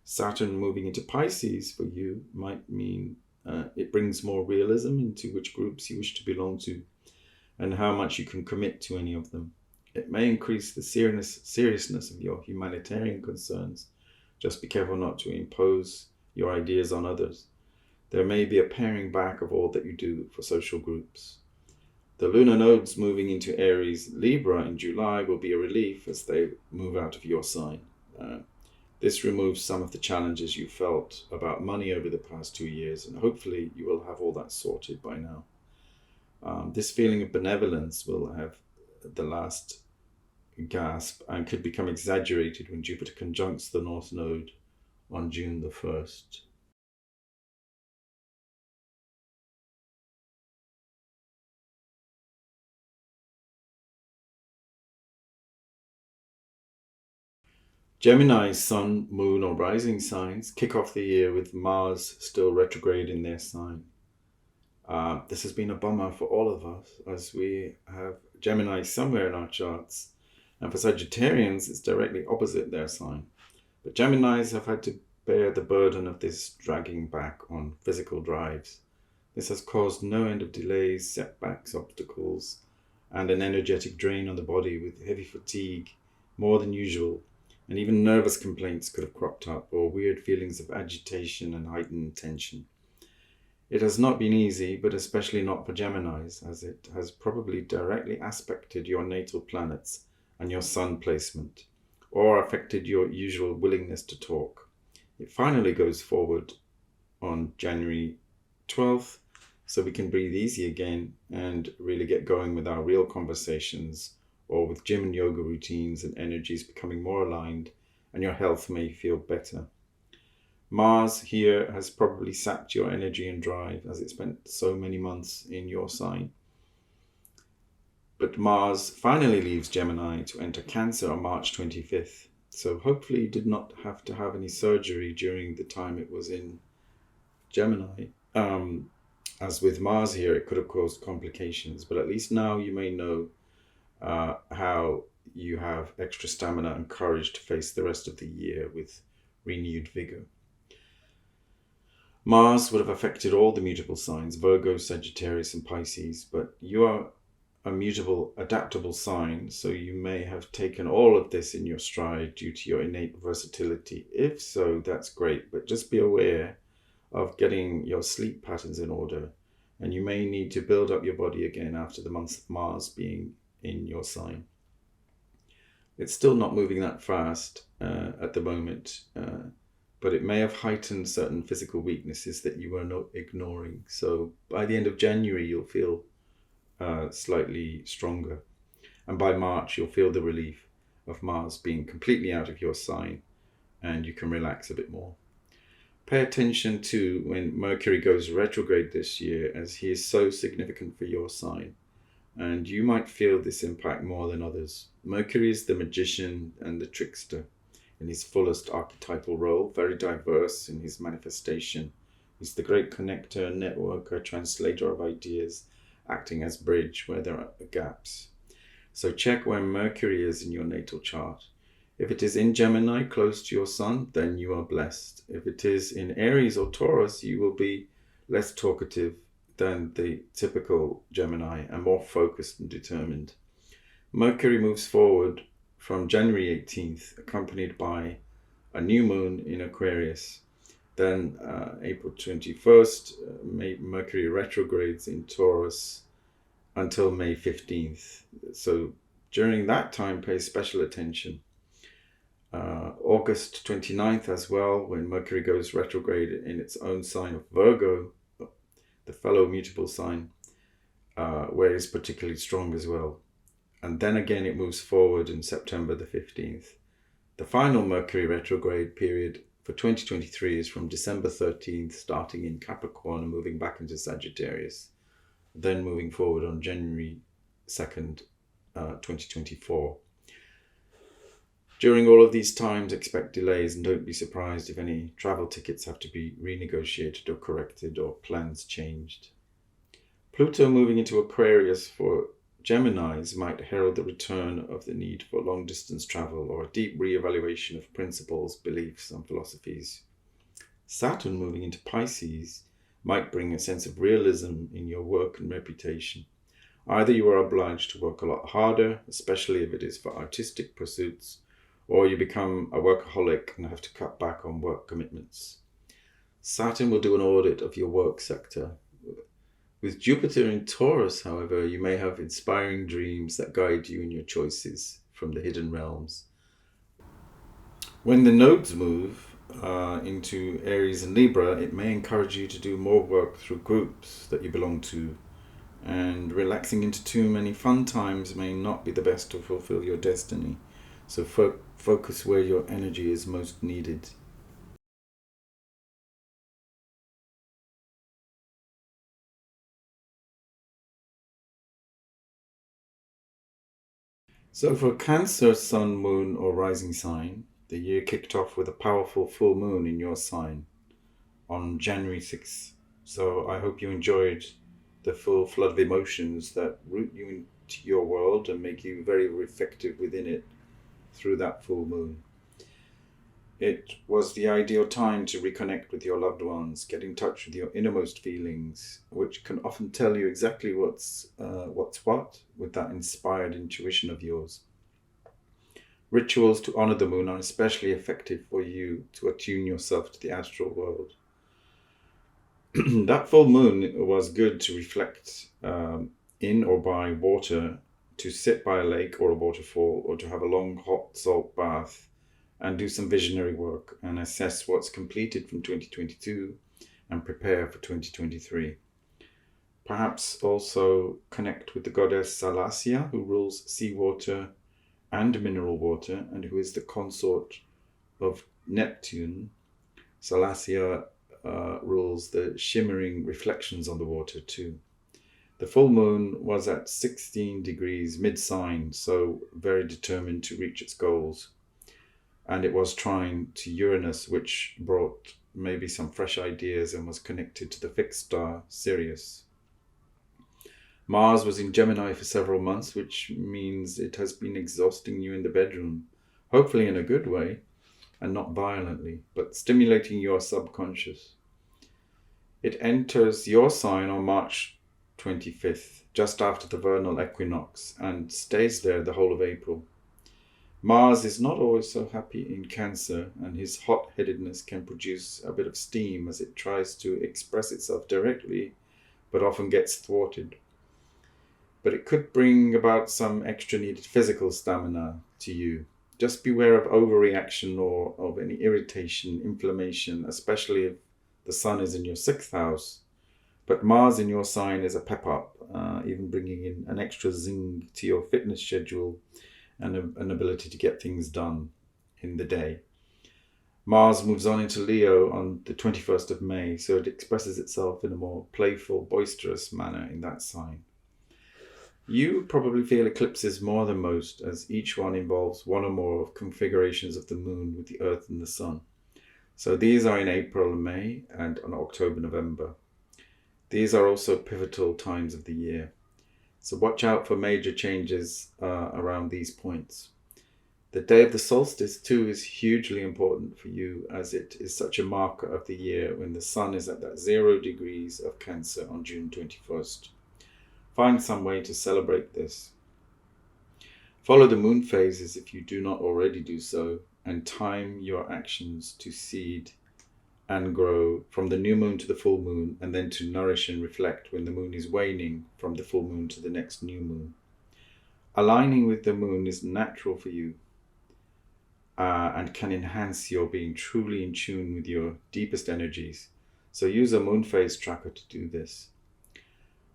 Saturn moving into Pisces for you might mean it brings more realism into which groups you wish to belong to and how much you can commit to any of them. It may increase the seriousness of your humanitarian concerns. Just be careful not to impose your ideas on others. There may be a paring back of all that you do for social groups. The lunar nodes moving into Aries, Libra in July will be a relief as they move out of your sign. This removes some of the challenges you felt about money over the past 2 years, and hopefully you will have all that sorted by now. This feeling of benevolence will have the last gasp and could become exaggerated when Jupiter conjuncts the North Node on June the 1st. Gemini's Sun, Moon or Rising signs kick off the year with Mars still retrograde in their sign. This has been a bummer for all of us, as we have Gemini somewhere in our charts And for Sagittarians, it's directly opposite their sign. But Geminis have had to bear the burden of this dragging back on physical drives. This has caused no end of delays, setbacks, obstacles, and an energetic drain on the body with heavy fatigue, more than usual, and even nervous complaints could have cropped up, or weird feelings of agitation and heightened tension. It has not been easy, but especially not for Geminis, as it has probably directly aspected your natal planets and your sun placement, or affected your usual willingness to talk. It finally goes forward on January 12th, so we can breathe easy again and really get going with our real conversations, or with gym and yoga routines and energies becoming more aligned, and your health may feel better. Mars here has probably sapped your energy and drive, as it spent so many months in your sign. But Mars finally leaves Gemini to enter Cancer on March 25th. So hopefully you did not have to have any surgery during the time it was in Gemini. As with Mars here, it could have caused complications, but at least now you may know how you have extra stamina and courage to face the rest of the year with renewed vigor. Mars would have affected all the mutable signs, Virgo, Sagittarius, and Pisces, but you are a mutable, adaptable sign, so you may have taken all of this in your stride due to your innate versatility. If so, that's great, but just be aware of getting your sleep patterns in order, and you may need to build up your body again after the month of Mars being in your sign. It's still not moving that fast at the moment, but it may have heightened certain physical weaknesses that you were not ignoring. So by the end of January, you'll feel slightly stronger, and by March, you'll feel the relief of Mars being completely out of your sign, and you can relax a bit more. Pay attention to when Mercury goes retrograde this year, as he is so significant for your sign, and you might feel this impact more than others. Mercury is the magician and the trickster in his fullest archetypal role, very diverse in his manifestation. He's the great connector, networker, translator of ideas, acting as bridge where there are gaps. So check where Mercury is in your natal chart. If it is in Gemini, close to your sun, then you are blessed. If it is in Aries or Taurus, you will be less talkative than the typical Gemini and more focused and determined. Mercury moves forward from January 18th, accompanied by a new moon in Aquarius. Then April 21st, Mercury retrogrades in Taurus until May 15th. So during that time, pay special attention. August 29th as well, when Mercury goes retrograde in its own sign of Virgo, the fellow mutable sign, where it's particularly strong as well. And then again it moves forward in September the 15th. The final Mercury retrograde period for 2023 is from December 13th, starting in Capricorn and moving back into Sagittarius, then moving forward on January 2nd, 2024. During all of these times, expect delays and don't be surprised if any travel tickets have to be renegotiated or corrected or plans changed. Pluto moving into Aquarius for Geminis might herald the return of the need for long-distance travel or a deep re-evaluation of principles, beliefs, and philosophies. Saturn moving into Pisces might bring a sense of realism in your work and reputation. Either you are obliged to work a lot harder, especially if it is for artistic pursuits, or you become a workaholic and have to cut back on work commitments. Saturn will do an audit of your work sector. With Jupiter in Taurus, however, you may have inspiring dreams that guide you in your choices from the hidden realms. When the nodes move into Aries and Libra, it may encourage you to do more work through groups that you belong to, and relaxing into too many fun times may not be the best to fulfill your destiny. So focus where your energy is most needed. So for Cancer, Sun, Moon, or Rising sign, the year kicked off with a powerful full moon in your sign on January 6th. So I hope you enjoyed the full flood of emotions that root you into your world world and make you very reflective within it through that full moon. It was the ideal time to reconnect with your loved ones, get in touch with your innermost feelings, which can often tell you exactly what's what with that inspired intuition of yours. Rituals to honor the moon are especially effective for you to attune yourself to the astral world. That full moon was good to reflect in or by water, to sit by a lake or a waterfall, or to have a long hot salt bath and do some visionary work and assess what's completed from 2022 and prepare for 2023. Perhaps also connect with the goddess Salacia, who rules seawater and mineral water and who is the consort of Neptune. Salacia rules the shimmering reflections on the water too. The full moon was at 16 degrees mid-sign, so very determined to reach its goals. And it was trine to Uranus, which brought maybe some fresh ideas and was connected to the fixed star Sirius. Mars was in Gemini for several months, which means it has been exhausting you in the bedroom, hopefully in a good way and not violently, but stimulating your subconscious. It enters your sign on March 25th, just after the vernal equinox, and stays there the whole of April. Mars is not always so happy in Cancer, and his hot-headedness can produce a bit of steam as it tries to express itself directly, but often gets thwarted. But it could bring about some extra needed physical stamina to you. Just beware of overreaction or of any irritation, inflammation, especially if the sun is in your 6th house. But Mars in your sign is a pep-up, even bringing in an extra zing to your fitness schedule and an ability to get things done in the day. Mars moves on into Leo on the 21st of May, so it expresses itself in a more playful, boisterous manner in that sign. You probably feel eclipses more than most, as each one involves one or more of configurations of the moon with the Earth and the Sun. So these are in April and May and on October, November. These are also pivotal times of the year. So watch out for major changes around these points. The day of the solstice too is hugely important for you, as it is such a marker of the year when the sun is at that 0 degrees of Cancer on June 21st. Find some way to celebrate this. Follow the moon phases if you do not already do so, and time your actions to seed and grow from the new moon to the full moon, and then to nourish and reflect when the moon is waning from the full moon to the next new moon. Aligning with the moon is natural for you and can enhance your being truly in tune with your deepest energies. So use a moon phase tracker to do this.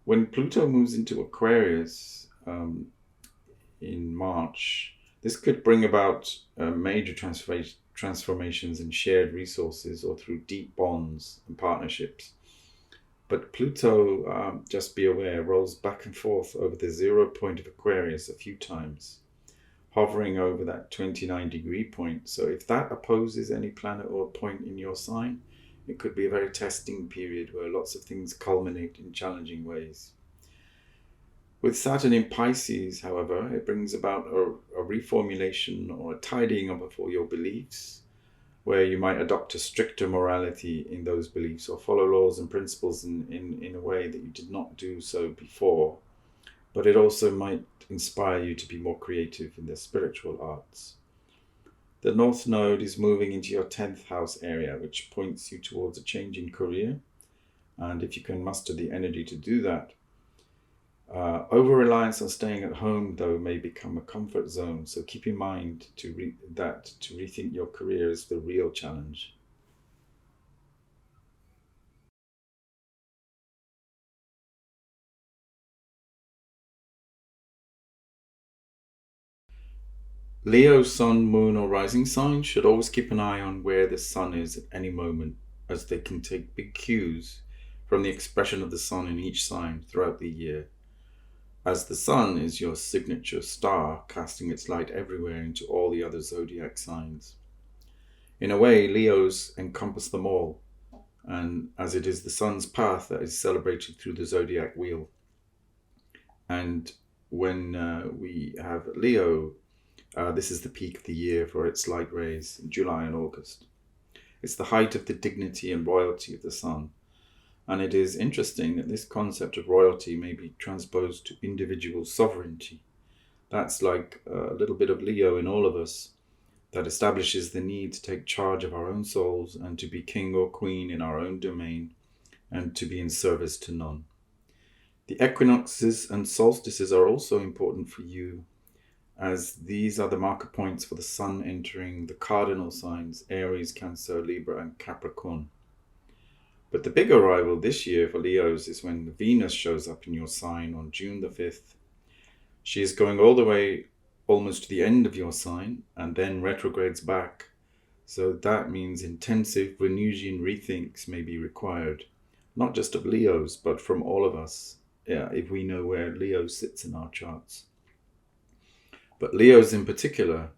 When Pluto moves into Aquarius in March, this could bring about major transformations in shared resources or through deep bonds and partnerships. But Pluto, just be aware, rolls back and forth over the 0 point of Aquarius a few times, hovering over that 29-degree point. So if that opposes any planet or point in your sign, it could be a very testing period where lots of things culminate in challenging ways. With Saturn in Pisces, however, it brings about a reformulation or a tidying up of all your beliefs, where you might adopt a stricter morality in those beliefs or follow laws and principles in a way that you did not do so before. But it also might inspire you to be more creative in the spiritual arts. The North Node is moving into your 10th house area, which points you towards a change in career. And if you can muster the energy to do that, over-reliance on staying at home, though, may become a comfort zone. So keep in mind to rethink your career is the real challenge. Leo, sun, moon, or rising sign should always keep an eye on where the sun is at any moment, as they can take big cues from the expression of the sun in each sign throughout the year, as the sun is your signature star, casting its light everywhere into all the other zodiac signs. In a way, Leos encompass them all, and as it is the sun's path that is celebrated through the zodiac wheel. And when we have Leo. This is the peak of the year for its light rays in July and August. It's the height of the dignity and royalty of the sun. And it is interesting that this concept of royalty may be transposed to individual sovereignty. That's like a little bit of Leo in all of us that establishes the need to take charge of our own souls and to be king or queen in our own domain and to be in service to none. The equinoxes and solstices are also important for you, as these are the marker points for the sun entering the cardinal signs Aries, Cancer, Libra, and Capricorn. But the big arrival this year for Leos is when Venus shows up in your sign on June the 5th. She is going all the way almost to the end of your sign and then retrogrades back. So that means intensive Venusian rethinks may be required, not just of Leos, but from all of us, if we know where Leo sits in our charts. But Leos in particular,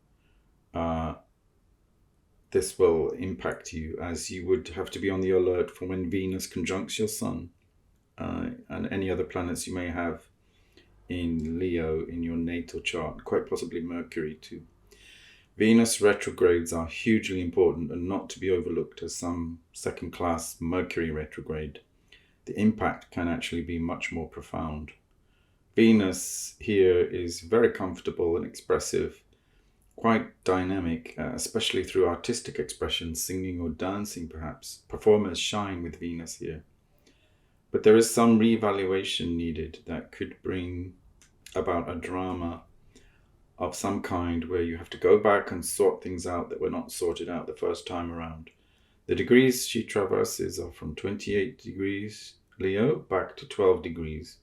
this will impact you, as you would have to be on the alert for when Venus conjuncts your Sun and any other planets you may have in Leo in your natal chart, quite possibly Mercury too. Venus retrogrades are hugely important and not to be overlooked as some second-class Mercury retrograde. The impact can actually be much more profound. Venus here is very comfortable and expressive, quite dynamic, especially through artistic expression, singing or dancing perhaps. Performers shine with Venus here. But there is some reevaluation needed that could bring about a drama of some kind where you have to go back and sort things out that were not sorted out the first time around. The degrees she traverses are from 28 degrees Leo back to 12 degrees.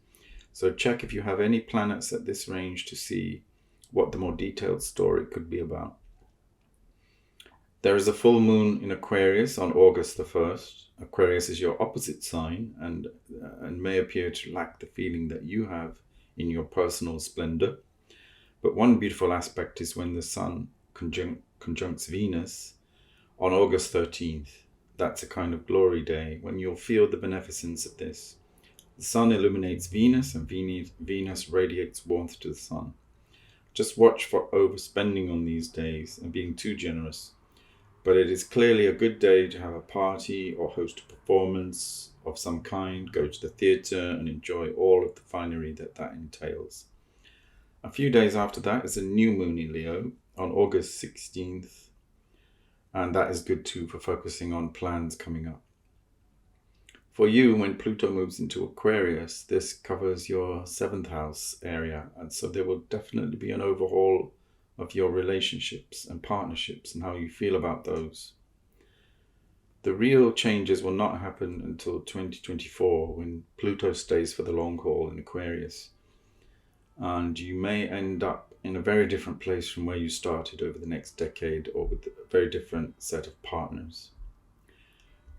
So check if you have any planets at this range to see what the more detailed story could be about. There is a full moon in Aquarius on August the 1st. Aquarius is your opposite sign and may appear to lack the feeling that you have in your personal splendor. But one beautiful aspect is when the Sun conjuncts Venus on August 13th. That's a kind of glory day when you'll feel the beneficence of this. The Sun illuminates Venus and Venus radiates warmth to the Sun. Just watch for overspending on these days and being too generous. But it is clearly a good day to have a party or host a performance of some kind, go to the theatre and enjoy all of the finery that entails. A few days after that is a new moon in Leo on August 16th, and that is good too for focusing on plans coming up. For you, when Pluto moves into Aquarius, this covers your 7th house area, and so there will definitely be an overhaul of your relationships and partnerships and how you feel about those. The real changes will not happen until 2024 when Pluto stays for the long haul in Aquarius. And you may end up in a very different place from where you started over the next decade, or with a very different set of partners.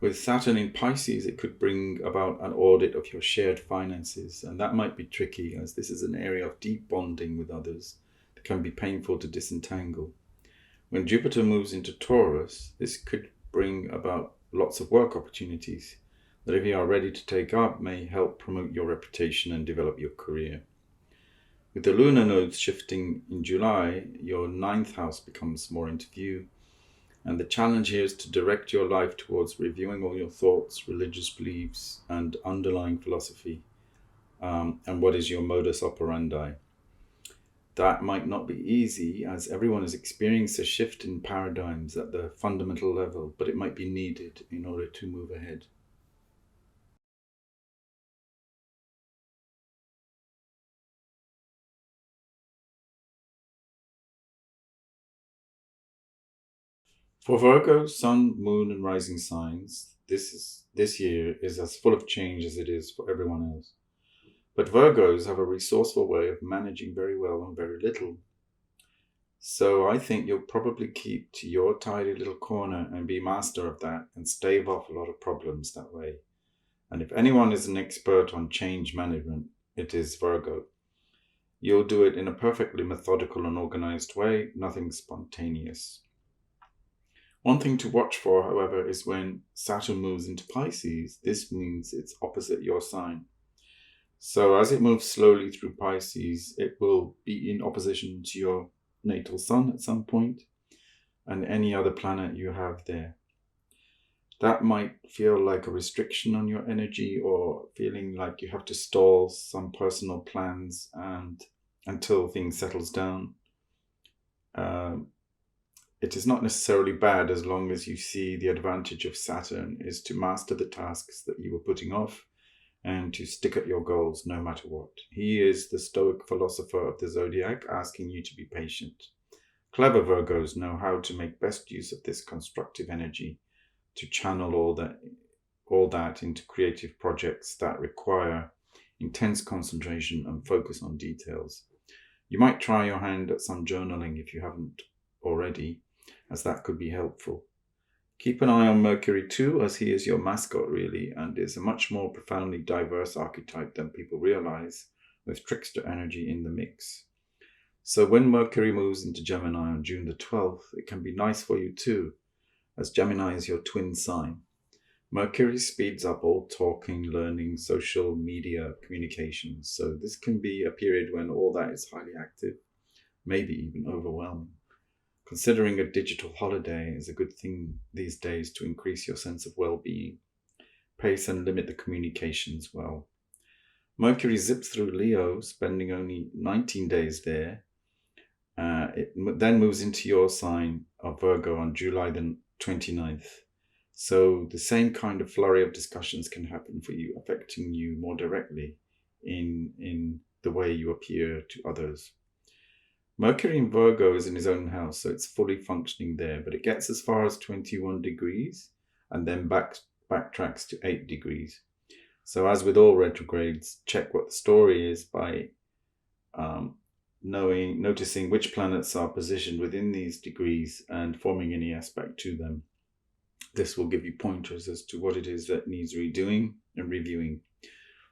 With Saturn in Pisces, it could bring about an audit of your shared finances, and that might be tricky as this is an area of deep bonding with others that can be painful to disentangle. When Jupiter moves into Taurus, this could bring about lots of work opportunities that, if you are ready to take up, may help promote your reputation and develop your career. With the lunar nodes shifting in July, your 9th house becomes more into view, and the challenge here is to direct your life towards reviewing all your thoughts, religious beliefs, and underlying philosophy, and what is your modus operandi. That might not be easy, as everyone has experienced a shift in paradigms at the fundamental level, but it might be needed in order to move ahead. For Virgo, Sun, Moon, and Rising signs, this year is as full of change as it is for everyone else. But Virgos have a resourceful way of managing very well on very little. So I think you'll probably keep to your tidy little corner and be master of that and stave off a lot of problems that way. And if anyone is an expert on change management, it is Virgo. You'll do it in a perfectly methodical and organized way, nothing spontaneous. One thing to watch for, however, is when Saturn moves into Pisces. This means it's opposite your sign. So as it moves slowly through Pisces, it will be in opposition to your natal sun at some point and any other planet you have there. That might feel like a restriction on your energy, or feeling like you have to stall some personal plans and until things settles down. Um, it is not necessarily bad as long as you see the advantage of Saturn is to master the tasks that you were putting off and to stick at your goals no matter what. He is the stoic philosopher of the Zodiac, asking you to be patient. Clever Virgos know how to make best use of this constructive energy to channel all that into creative projects that require intense concentration and focus on details. You might try your hand at some journaling if you haven't already, as that could be helpful. Keep an eye on Mercury too, as he is your mascot really, and is a much more profoundly diverse archetype than people realize, with trickster energy in the mix. So when Mercury moves into Gemini on June the 12th, it can be nice for you too, as Gemini is your twin sign. Mercury speeds up all talking, learning, social media communications, so this can be a period when all that is highly active, maybe even overwhelming. Considering a digital holiday is a good thing these days to increase your sense of well-being. Pace and limit the communications well. Mercury zips through Leo, spending only 19 days there. It then moves into your sign of Virgo on July the 29th. So the same kind of flurry of discussions can happen for you, affecting you more directly in the way you appear to others. Mercury in Virgo is in his own house, so it's fully functioning there, but it gets as far as 21 degrees and then backtracks to 8 degrees. So as with all retrogrades, check what the story is by noticing which planets are positioned within these degrees and forming any aspect to them. This will give you pointers as to what it is that needs redoing and reviewing.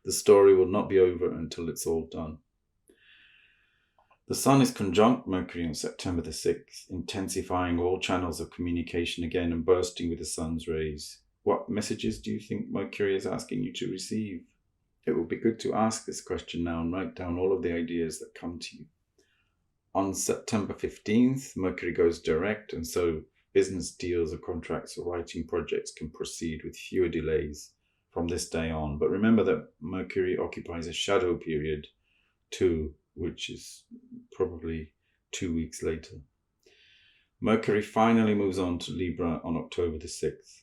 The story will not be over until it's all done. The Sun is conjunct Mercury on September the 6th, intensifying all channels of communication again and bursting with the Sun's rays. What messages do you think Mercury is asking you to receive? It would be good to ask this question now and write down all of the ideas that come to you. On September 15th, Mercury goes direct, and so business deals or contracts or writing projects can proceed with fewer delays from this day on. But remember that Mercury occupies a shadow period too, which is probably 2 weeks later. Mercury finally moves on to Libra on October the 6th.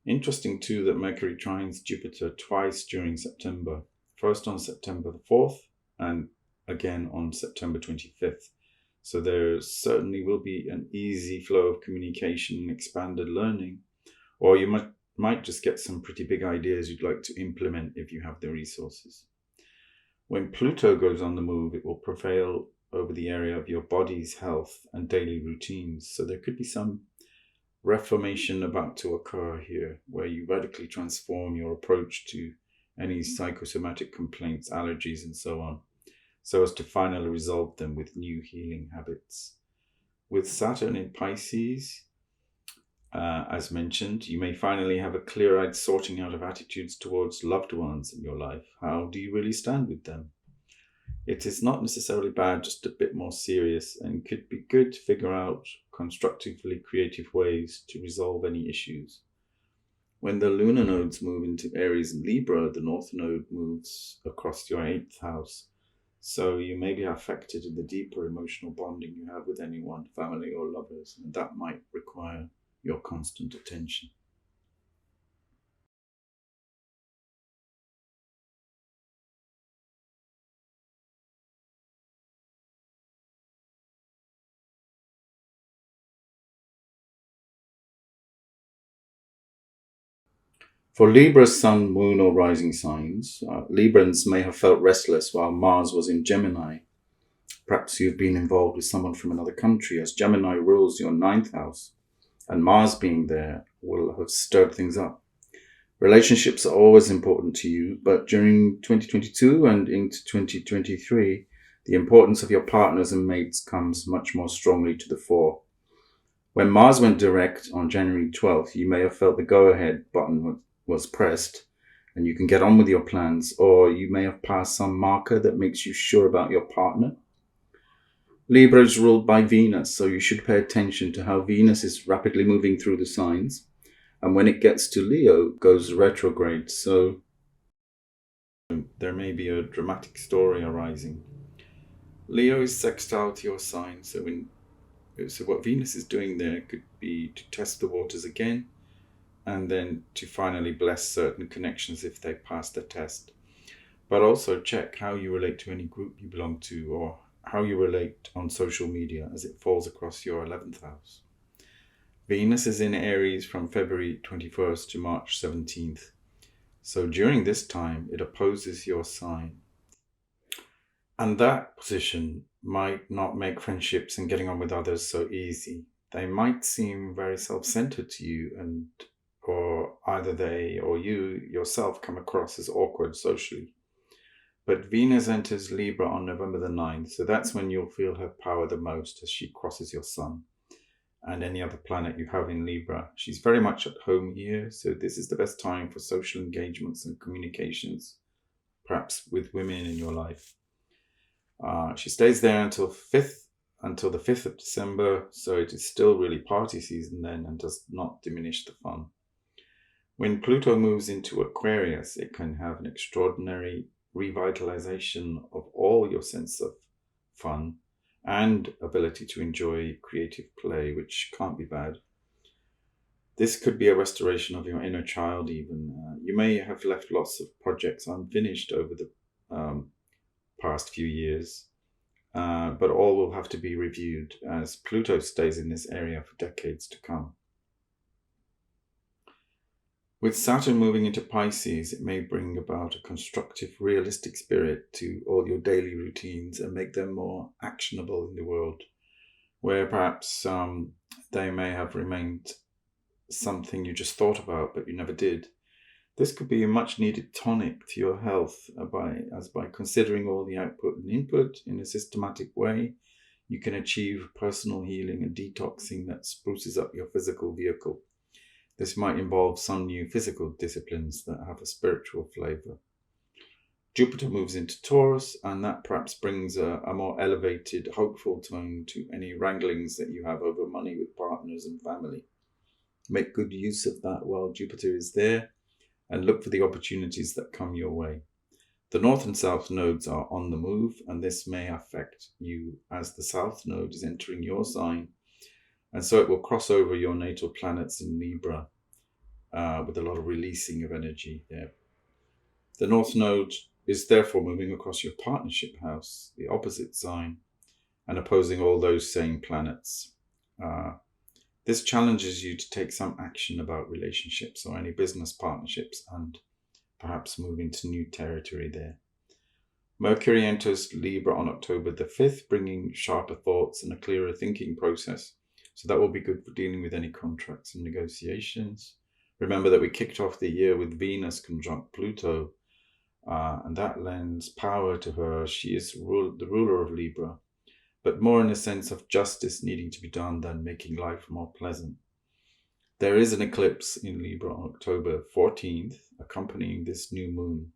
Interesting too that Mercury trines Jupiter twice during September, first on September the 4th and again on September 25th. So there certainly will be an easy flow of communication and expanded learning, or you might just get some pretty big ideas you'd like to implement if you have the resources. When Pluto goes on the move, it will prevail over the area of your body's health and daily routines. So there could be some reformation about to occur here, where you radically transform your approach to any psychosomatic complaints, allergies, and so on, so as to finally resolve them with new healing habits. With Saturn in Pisces, as mentioned, you may finally have a clear-eyed sorting out of attitudes towards loved ones in your life. How do you really stand with them? It is not necessarily bad, just a bit more serious, and could be good to figure out constructively creative ways to resolve any issues. When the lunar nodes move into Aries and Libra, the North Node moves across your 8th house. So you may be affected in the deeper emotional bonding you have with anyone, family or lovers, and that might require your constant attention. For Libra's sun, moon, or rising signs, Librans may have felt restless while Mars was in Gemini. Perhaps you've been involved with someone from another country, as Gemini rules your 9th house, and Mars being there will have stirred things up. Relationships are always important to you, but during 2022 and into 2023, the importance of your partners and mates comes much more strongly to the fore. When Mars went direct on January 12th, you may have felt the go-ahead button was pressed, and you can get on with your plans, or you may have passed some marker that makes you sure about your partner. Libra is ruled by Venus, so you should pay attention to how Venus is rapidly moving through the signs, and when it gets to Leo, it goes retrograde, so there may be a dramatic story arising. Leo is sextile to your sign, so what Venus is doing there could be to test the waters again, and then to finally bless certain connections if they pass the test. But also check how you relate to any group you belong to, or how you relate on social media as it falls across your 11th house. Venus is in Aries from February 21st to March 17th. So during this time, it opposes your sign. And that position might not make friendships and getting on with others so easy. They might seem very self-centered to you, or either they or you yourself come across as awkward socially. But Venus enters Libra on November the 9th, so that's when you'll feel her power the most as she crosses your sun and any other planet you have in Libra. She's very much at home here, so this is the best time for social engagements and communications, perhaps with women in your life. She stays there until the 5th of December, so it is still really party season then and does not diminish the fun. When Pluto moves into Aquarius, it can have an extraordinary revitalization of all your sense of fun and ability to enjoy creative play, which can't be bad. This could be a restoration of your inner child even. You may have left lots of projects unfinished over the past few years, but all will have to be reviewed as Pluto stays in this area for decades to come. With Saturn moving into Pisces, it may bring about a constructive, realistic spirit to all your daily routines and make them more actionable in the world, where perhaps they may have remained something you just thought about but you never did. This could be a much needed tonic to your health by considering all the output and input in a systematic way, you can achieve personal healing and detoxing that spruces up your physical vehicle. This might involve some new physical disciplines that have a spiritual flavor. Jupiter moves into Taurus, and that perhaps brings a more elevated, hopeful tone to any wranglings that you have over money with partners and family. Make good use of that while Jupiter is there, and look for the opportunities that come your way. The North and South nodes are on the move, and this may affect you as the South node is entering your sign, and so it will cross over your natal planets in Libra with a lot of releasing of energy there. The North node is therefore moving across your partnership house, the opposite sign, and opposing all those same planets. This challenges you to take some action about relationships or any business partnerships and perhaps move into new territory there. Mercury enters Libra on October the 5th, bringing sharper thoughts and a clearer thinking process. So that will be good for dealing with any contracts and negotiations. Remember that we kicked off the year with Venus conjunct Pluto, and that lends power to her. She is the ruler of Libra, but more in a sense of justice needing to be done than making life more pleasant. There is an eclipse in Libra on October 14th, accompanying this new moon.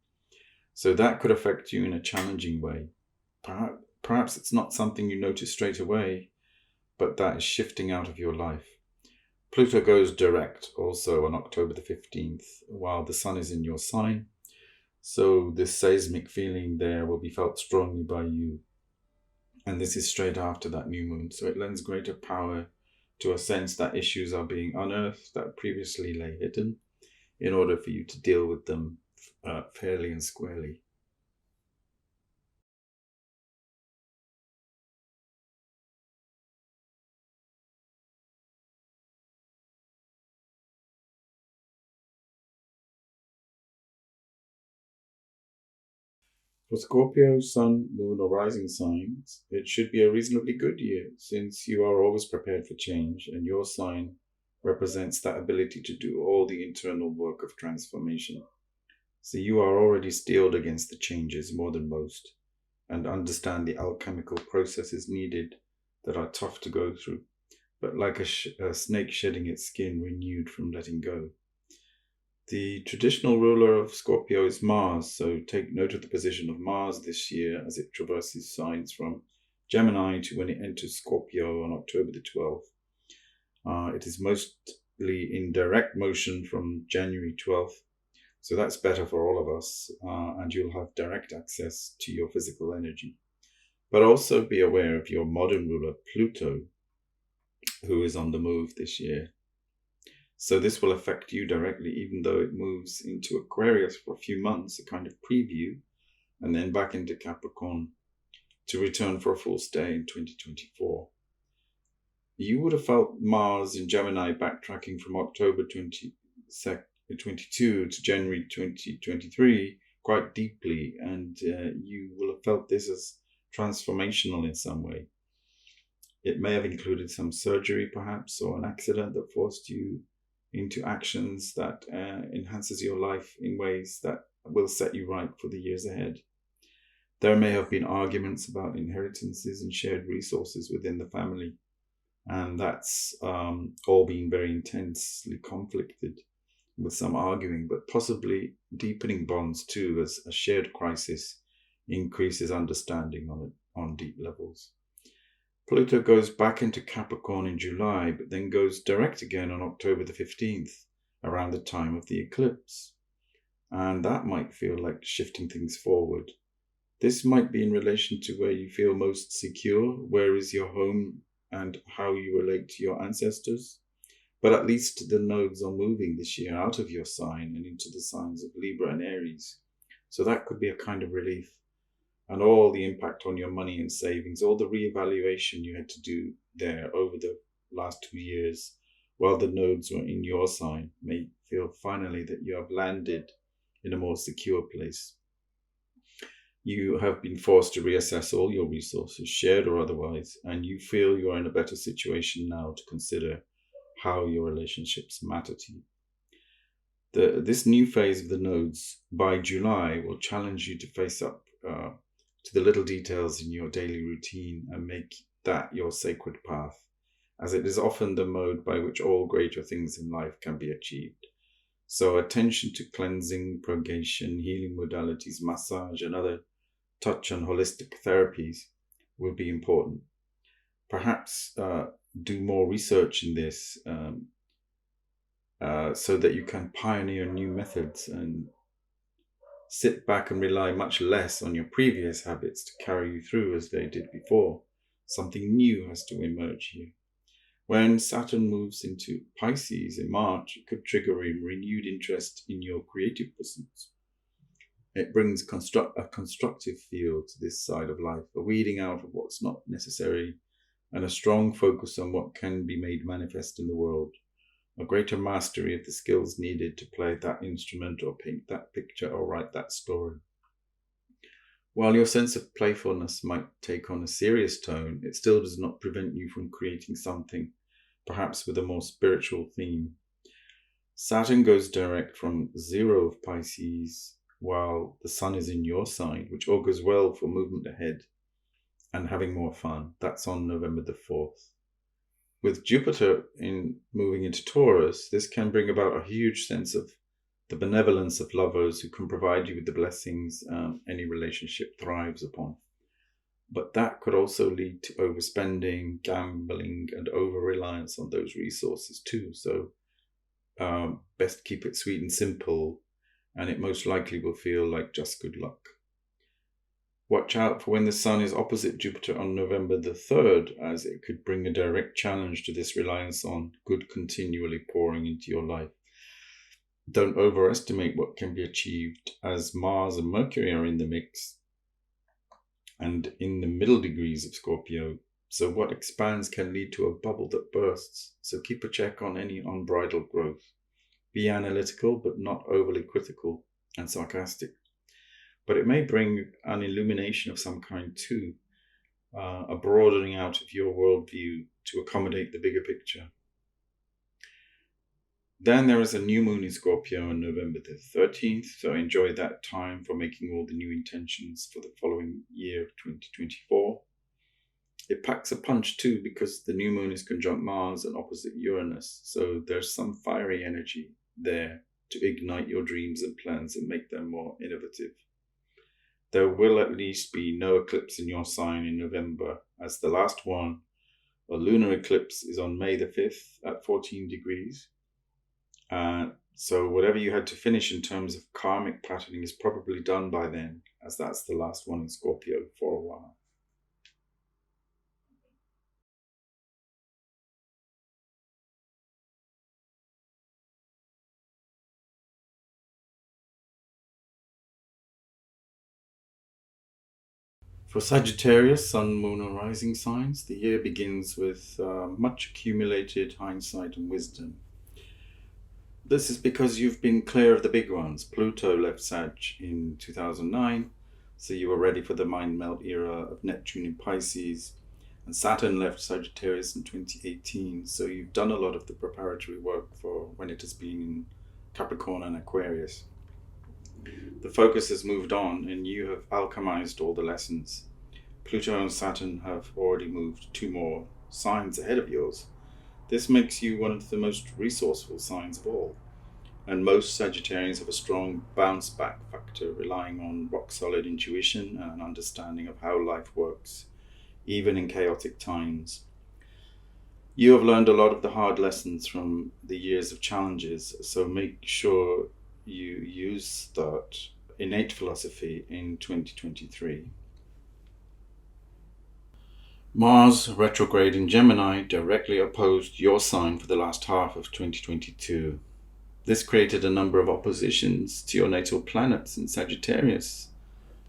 So that could affect you in a challenging way. Perhaps it's not something you notice straight away, but that is shifting out of your life. Pluto goes direct also on October the 15th, while the sun is in your sign. So this seismic feeling there will be felt strongly by you. And this is straight after that new moon. So it lends greater power to a sense that issues are being unearthed that previously lay hidden in order for you to deal with them fairly and squarely. For Scorpio, Sun, Moon, or Rising signs, it should be a reasonably good year since you are always prepared for change and your sign represents that ability to do all the internal work of transformation. So you are already steeled against the changes more than most and understand the alchemical processes needed that are tough to go through, but like a snake shedding its skin renewed from letting go. The traditional ruler of Scorpio is Mars, so take note of the position of Mars this year as it traverses signs from Gemini to when it enters Scorpio on October the 12th. It is mostly in direct motion from January 12th, so that's better for all of us, and you'll have direct access to your physical energy. But also be aware of your modern ruler, Pluto, who is on the move this year. So this will affect you directly, even though it moves into Aquarius for a few months, a kind of preview, and then back into Capricorn to return for a full stay in 2024. You would have felt Mars in Gemini backtracking from October 2022 to January 2023 quite deeply, and you will have felt this as transformational in some way. It may have included some surgery perhaps, or an accident that forced you into actions that enhances your life in ways that will set you right for the years ahead. There may have been arguments about inheritances and shared resources within the family, and that's all been very intensely conflicted, with some arguing, but possibly deepening bonds too, as a shared crisis increases understanding on deep levels. Pluto goes back into Capricorn in July, but then goes direct again on October the 15th, around the time of the eclipse. And that might feel like shifting things forward. This might be in relation to where you feel most secure, where is your home, and how you relate to your ancestors. But at least the nodes are moving this year out of your sign and into the signs of Libra and Aries. So that could be a kind of relief. And all the impact on your money and savings, all the reevaluation you had to do there over the last 2 years while the nodes were in your sign may feel finally that you have landed in a more secure place. You have been forced to reassess all your resources, shared or otherwise, and you feel you are in a better situation now to consider how your relationships matter to you. This new phase of the nodes by July will challenge you to face up to the little details in your daily routine and make that your sacred path, as it is often the mode by which all greater things in life can be achieved. So attention to cleansing, purgation, healing modalities, massage, and other touch and holistic therapies will be important. Perhaps do more research in this so that you can pioneer new methods and sit back and rely much less on your previous habits to carry you through as they did before. Something new has to emerge here. When Saturn moves into Pisces in March, it could trigger a renewed interest in your creative pursuits. It brings a constructive feel to this side of life, a weeding out of what's not necessary, and a strong focus on what can be made manifest in the world. A greater mastery of the skills needed to play that instrument or paint that picture or write that story. While your sense of playfulness might take on a serious tone, it still does not prevent you from creating something, perhaps with a more spiritual theme. Saturn goes direct from 0 of Pisces, while the Sun is in your sign, which augurs well for movement ahead and having more fun. That's on November the 4th. With Jupiter moving into Taurus, this can bring about a huge sense of the benevolence of lovers who can provide you with the blessings any relationship thrives upon. But that could also lead to overspending, gambling, and over-reliance on those resources too. So best keep it sweet and simple, and it most likely will feel like just good luck. Watch out for when the Sun is opposite Jupiter on November the 3rd, as it could bring a direct challenge to this reliance on good continually pouring into your life. Don't overestimate what can be achieved, as Mars and Mercury are in the mix and in the middle degrees of Scorpio. So what expands can lead to a bubble that bursts. So keep a check on any unbridled growth. Be analytical, but not overly critical and sarcastic. But it may bring an illumination of some kind too, a broadening out of your worldview to accommodate the bigger picture. Then there is a new moon in Scorpio on November the 13th, so enjoy that time for making all the new intentions for the following year, 2024. It packs a punch too, because the new moon is conjunct Mars and opposite Uranus, so there's some fiery energy there to ignite your dreams and plans and make them more innovative. There will at least be no eclipse in your sign in November, as the last one, a lunar eclipse, is on May the 5th at 14 degrees. So whatever you had to finish in terms of karmic patterning is probably done by then, as that's the last one in Scorpio for a while. For Sagittarius, Sun, Moon, or Rising signs, the year begins with much accumulated hindsight and wisdom. This is because you've been clear of the big ones. Pluto left Sag in 2009, so you were ready for the mind melt era of Neptune in Pisces, and Saturn left Sagittarius in 2018, so you've done a lot of the preparatory work for when it has been in Capricorn and Aquarius. The focus has moved on and you have alchemized all the lessons. Pluto and Saturn have already moved 2 more signs ahead of yours. This makes you one of the most resourceful signs of all. And most Sagittarians have a strong bounce back factor, relying on rock solid intuition and an understanding of how life works, even in chaotic times. You have learned a lot of the hard lessons from the years of challenges, so make sure you use that innate philosophy in 2023. Mars retrograde in Gemini directly opposed your sign for the last half of 2022. This created a number of oppositions to your natal planets in Sagittarius,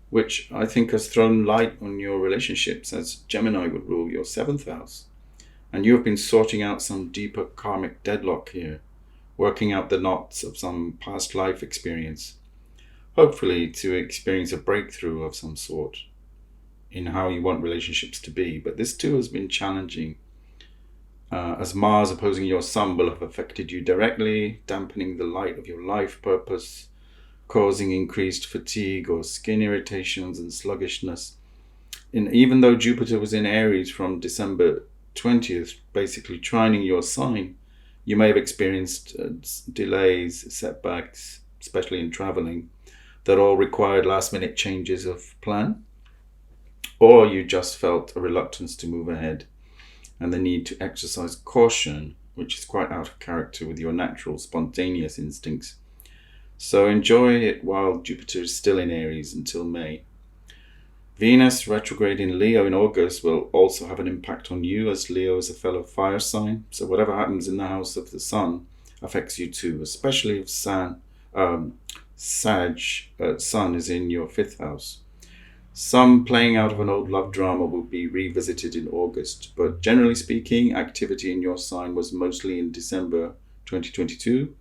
which I think has thrown light on your relationships, as Gemini would rule your 7th house. And you have been sorting out some deeper karmic deadlock here, working out the knots of some past life experience, hopefully to experience a breakthrough of some sort in how you want relationships to be. But this too has been challenging, as Mars opposing your Sun will have affected you directly, dampening the light of your life purpose, causing increased fatigue or skin irritations and sluggishness. And even though Jupiter was in Aries from December 20th, basically trining your sign, you may have experienced delays, setbacks, especially in traveling, that all required last-minute changes of plan. Or you just felt a reluctance to move ahead and the need to exercise caution, which is quite out of character with your natural spontaneous instincts. So enjoy it while Jupiter is still in Aries until May. Venus retrograde in Leo in August will also have an impact on you, as Leo is a fellow fire sign. So whatever happens in the house of the Sun affects you too, especially if Sun is in your 5th house. Some playing out of an old love drama will be revisited in August, but generally speaking, activity in your sign was mostly in December 2022,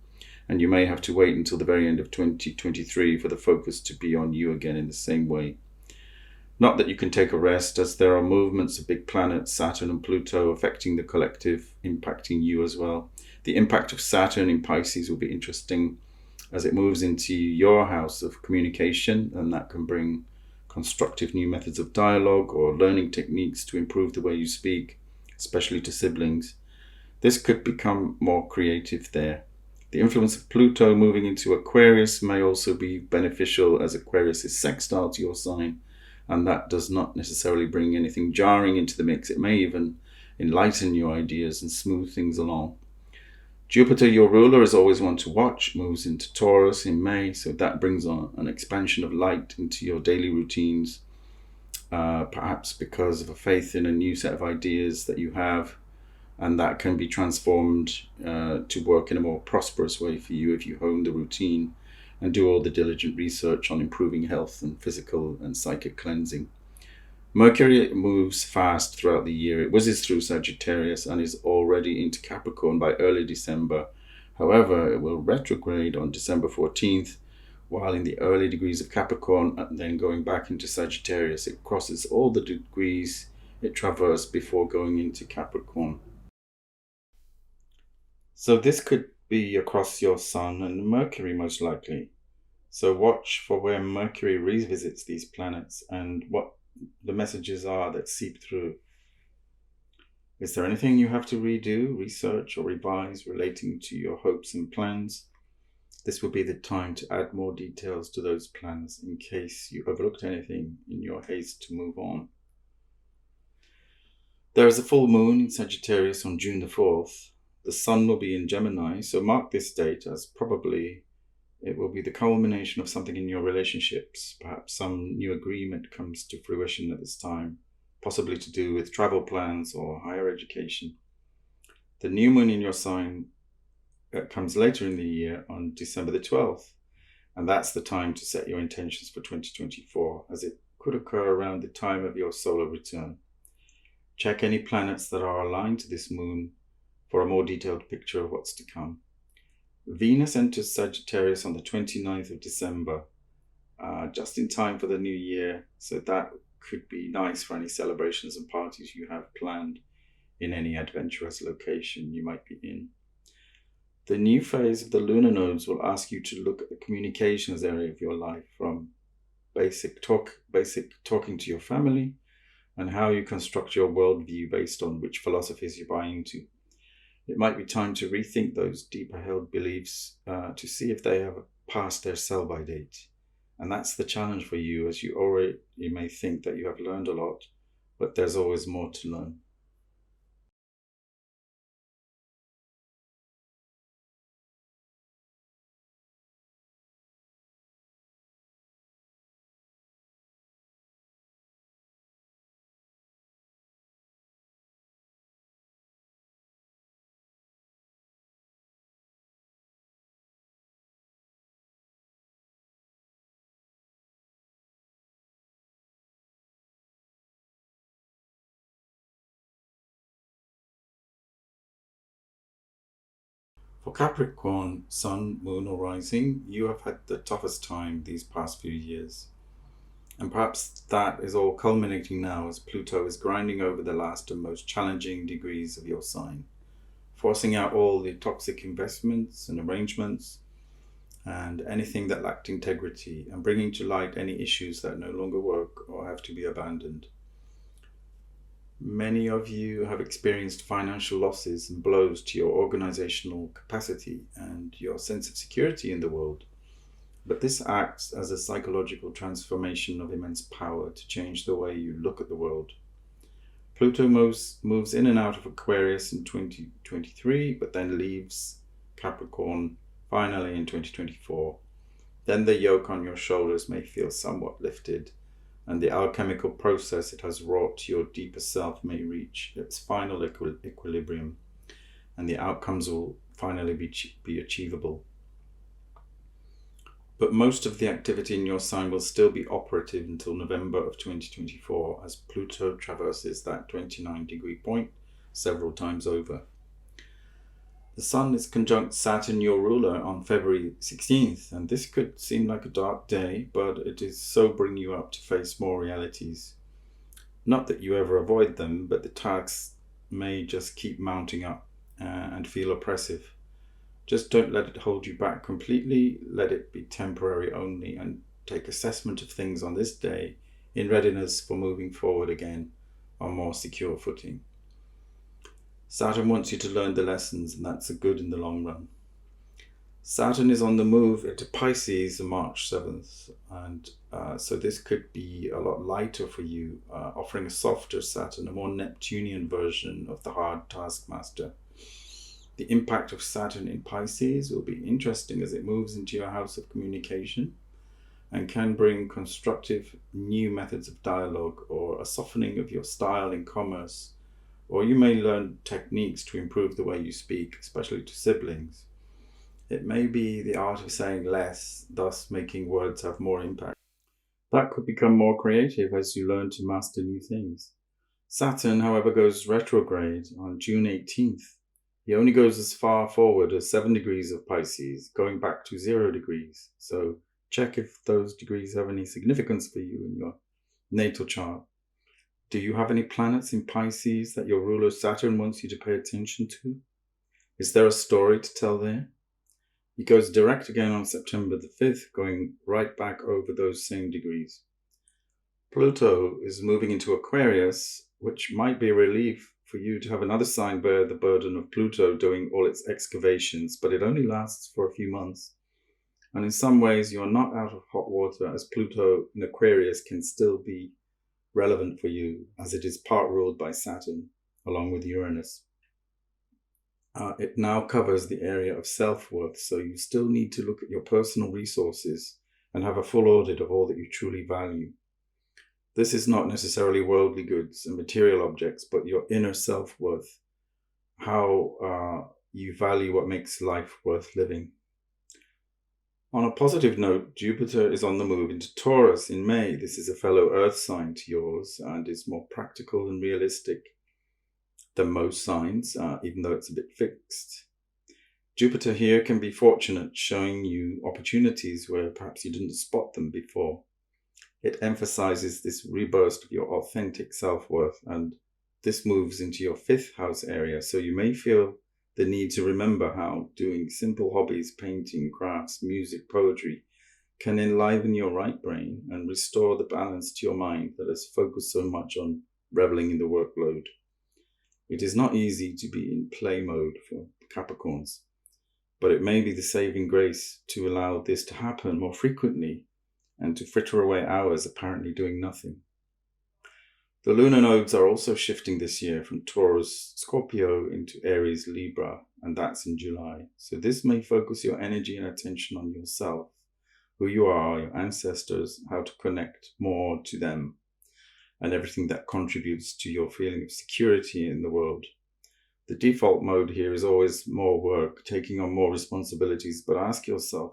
and you may have to wait until the very end of 2023 for the focus to be on you again in the same way. Not that you can take a rest, as there are movements of big planets, Saturn and Pluto, affecting the collective, impacting you as well. The impact of Saturn in Pisces will be interesting as it moves into your house of communication, and that can bring constructive new methods of dialogue or learning techniques to improve the way you speak, especially to siblings. This could become more creative there. The influence of Pluto moving into Aquarius may also be beneficial, as Aquarius is sextile to your sign, and that does not necessarily bring anything jarring into the mix. It may even enlighten your ideas and smooth things along. Jupiter, your ruler, is always one to watch, moves into Taurus in May, so that brings on an expansion of light into your daily routines, perhaps because of a faith in a new set of ideas that you have, and that can be transformed to work in a more prosperous way for you if you hone the routine and do all the diligent research on improving health and physical and psychic cleansing. Mercury moves fast throughout the year. It whizzes through Sagittarius and is already into Capricorn by early December. However, it will retrograde on December 14th, while in the early degrees of Capricorn, and then going back into Sagittarius. It crosses all the degrees it traversed before going into Capricorn. So this could be across your Sun and Mercury most likely. So watch for where Mercury revisits these planets and what the messages are that seep through. Is there anything you have to redo, research, or revise relating to your hopes and plans? This will be the time to add more details to those plans in case you overlooked anything in your haste to move on. There is a full moon in Sagittarius on June the 4th. The sun will be in Gemini, so mark this date as probably it will be the culmination of something in your relationships. Perhaps some new agreement comes to fruition at this time, possibly to do with travel plans or higher education. The new moon in your sign comes later in the year on December the 12th, and that's the time to set your intentions for 2024, as it could occur around the time of your solar return. Check any planets that are aligned to this moon for a more detailed picture of what's to come. Venus enters Sagittarius on the 29th of December, just in time for the new year, so that could be nice for any celebrations and parties you have planned in any adventurous location you might be in. The new phase of the lunar nodes will ask you to look at the communications area of your life, from basic talking to your family, and how you construct your worldview based on which philosophies you buy into. It might be time to rethink those deeper held beliefs to see if they have passed their sell-by date. And that's the challenge for you, as you may think that you have learned a lot, but there's always more to learn. For Capricorn, Sun, Moon or Rising, you have had the toughest time these past few years. And perhaps that is all culminating now as Pluto is grinding over the last and most challenging degrees of your sign, forcing out all the toxic investments and arrangements and anything that lacked integrity, and bringing to light any issues that no longer work or have to be abandoned. Many of you have experienced financial losses and blows to your organizational capacity and your sense of security in the world. But this acts as a psychological transformation of immense power to change the way you look at the world. Pluto moves in and out of Aquarius in 2023, but then leaves Capricorn finally in 2024. Then the yoke on your shoulders may feel somewhat lifted, and the alchemical process it has wrought to your deeper self may reach its final equilibrium, and the outcomes will finally be achievable. But most of the activity in your sign will still be operative until November of 2024, as Pluto traverses that 29-degree point several times over. The Sun is conjunct Saturn, your ruler, on February 16th, and this could seem like a dark day, but it is sobering you up to face more realities. Not that you ever avoid them, but the tasks may just keep mounting up and feel oppressive. Just don't let it hold you back completely. Let it be temporary only, and take assessment of things on this day in readiness for moving forward again on more secure footing. Saturn wants you to learn the lessons, and that's a good in the long run. Saturn is on the move into Pisces on March 7th, and so this could be a lot lighter for you, offering a softer Saturn, a more Neptunian version of the hard taskmaster. The impact of Saturn in Pisces will be interesting as it moves into your house of communication and can bring constructive new methods of dialogue or a softening of your style in commerce, or you may learn techniques to improve the way you speak, especially to siblings. It may be the art of saying less, thus making words have more impact. That could become more creative as you learn to master new things. Saturn, however, goes retrograde on June 18th. He only goes as far forward as 7 degrees of Pisces, going back to 0 degrees. So check if those degrees have any significance for you in your natal chart. Do you have any planets in Pisces that your ruler Saturn wants you to pay attention to? Is there a story to tell there? He goes direct again on September the 5th, going right back over those same degrees. Pluto is moving into Aquarius, which might be a relief for you to have another sign bear the burden of Pluto doing all its excavations, but it only lasts for a few months. And in some ways, you're not out of hot water, as Pluto in Aquarius can still be relevant for you, as it is part ruled by Saturn, along with Uranus. It now covers the area of self-worth, so you still need to look at your personal resources and have a full audit of all that you truly value. This is not necessarily worldly goods and material objects, but your inner self-worth, how you value what makes life worth living. On a positive note, Jupiter is on the move into Taurus in May. This is a fellow Earth sign to yours and is more practical and realistic than most signs, even though it's a bit fixed. Jupiter here can be fortunate, showing you opportunities where perhaps you didn't spot them before. It emphasizes this rebirth of your authentic self-worth, and this moves into your 5th house area, so you may feel the need to remember how doing simple hobbies, painting, crafts, music, poetry, can enliven your right brain and restore the balance to your mind that has focused so much on reveling in the workload. It is not easy to be in play mode for Capricorns, but it may be the saving grace to allow this to happen more frequently and to fritter away hours apparently doing nothing. The lunar nodes are also shifting this year from Taurus, Scorpio into Aries, Libra, and that's in July. So this may focus your energy and attention on yourself, who you are, your ancestors, how to connect more to them, and everything that contributes to your feeling of security in the world. The default mode here is always more work, taking on more responsibilities, but ask yourself,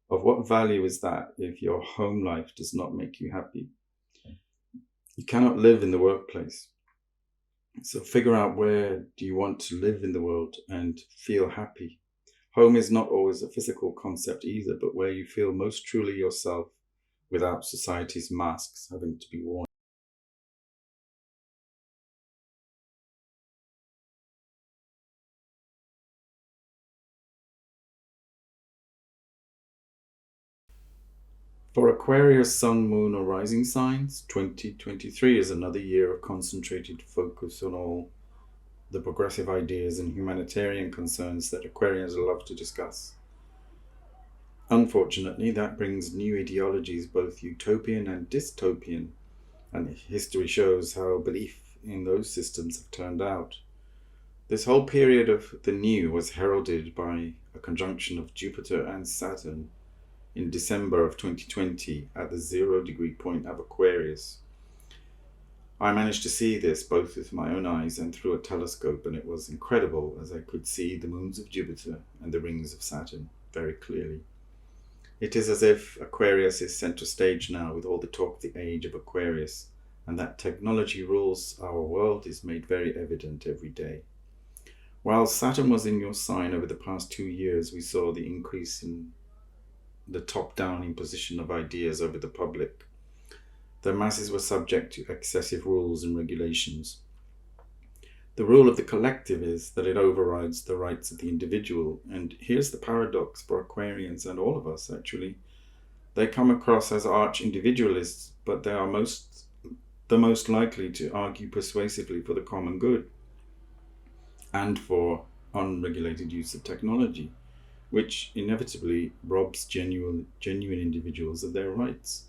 of what value is that if your home life does not make you happy? You cannot live in the workplace. So figure out, where do you want to live in the world and feel happy? Home is not always a physical concept either, but where you feel most truly yourself without society's masks having to be worn. For Aquarius, Sun, Moon, or Rising signs, 2023 is another year of concentrated focus on all the progressive ideas and humanitarian concerns that Aquarians love to discuss. Unfortunately, that brings new ideologies, both utopian and dystopian, and history shows how belief in those systems have turned out. This whole period of the new was heralded by a conjunction of Jupiter and Saturn in December of 2020 at the 0-degree point of Aquarius. I managed to see this both with my own eyes and through a telescope, and it was incredible, as I could see the moons of Jupiter and the rings of Saturn very clearly. It is as if Aquarius is center stage now, with all the talk of the age of Aquarius, and that technology rules our world is made very evident every day. While Saturn was in your sign over the past 2 years, we saw the increase in the top-down imposition of ideas over the public. The masses were subject to excessive rules and regulations. The rule of the collective is that it overrides the rights of the individual, and here's the paradox for Aquarians and all of us actually. They come across as arch-individualists, but they are the most likely to argue persuasively for the common good and for unregulated use of technology, which inevitably robs genuine individuals of their rights.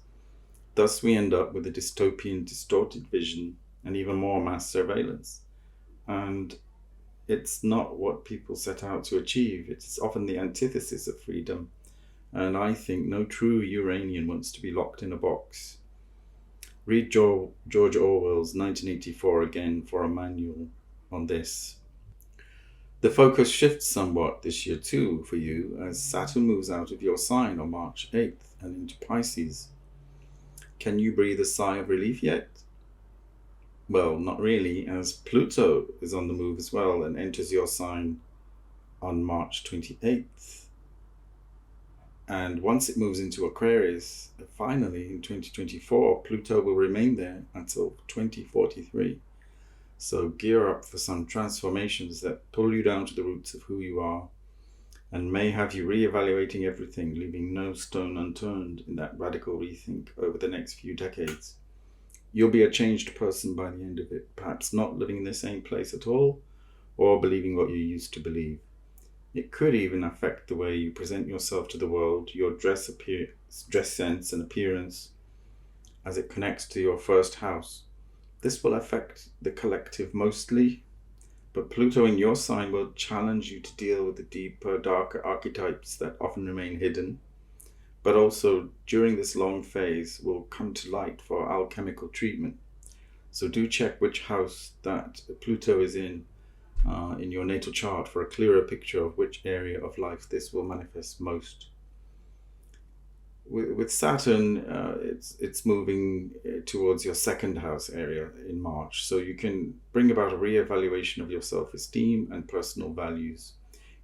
Thus we end up with a dystopian, distorted vision and even more mass surveillance. And it's not what people set out to achieve. It's often the antithesis of freedom. And I think no true Uranian wants to be locked in a box. Read George Orwell's 1984 again for a manual on this. The focus shifts somewhat this year too for you, as Saturn moves out of your sign on March 8th and into Pisces. Can you breathe a sigh of relief yet? Well, not really, as Pluto is on the move as well and enters your sign on March 28th. And once it moves into Aquarius, finally in 2024, Pluto will remain there until 2043. So gear up for some transformations that pull you down to the roots of who you are and may have you reevaluating everything, leaving no stone unturned in that radical rethink over the next few decades. You'll be a changed person by the end of it, perhaps not living in the same place at all or believing what you used to believe. It could even affect the way you present yourself to the world, your dress sense and appearance as it connects to your first house. This will affect the collective mostly, but Pluto in your sign will challenge you to deal with the deeper, darker archetypes that often remain hidden, but also during this long phase will come to light for alchemical treatment. So do check which house that Pluto is in your natal chart for a clearer picture of which area of life this will manifest most. With Saturn, it's moving towards your second house area in March, so you can bring about a re-evaluation of your self-esteem and personal values.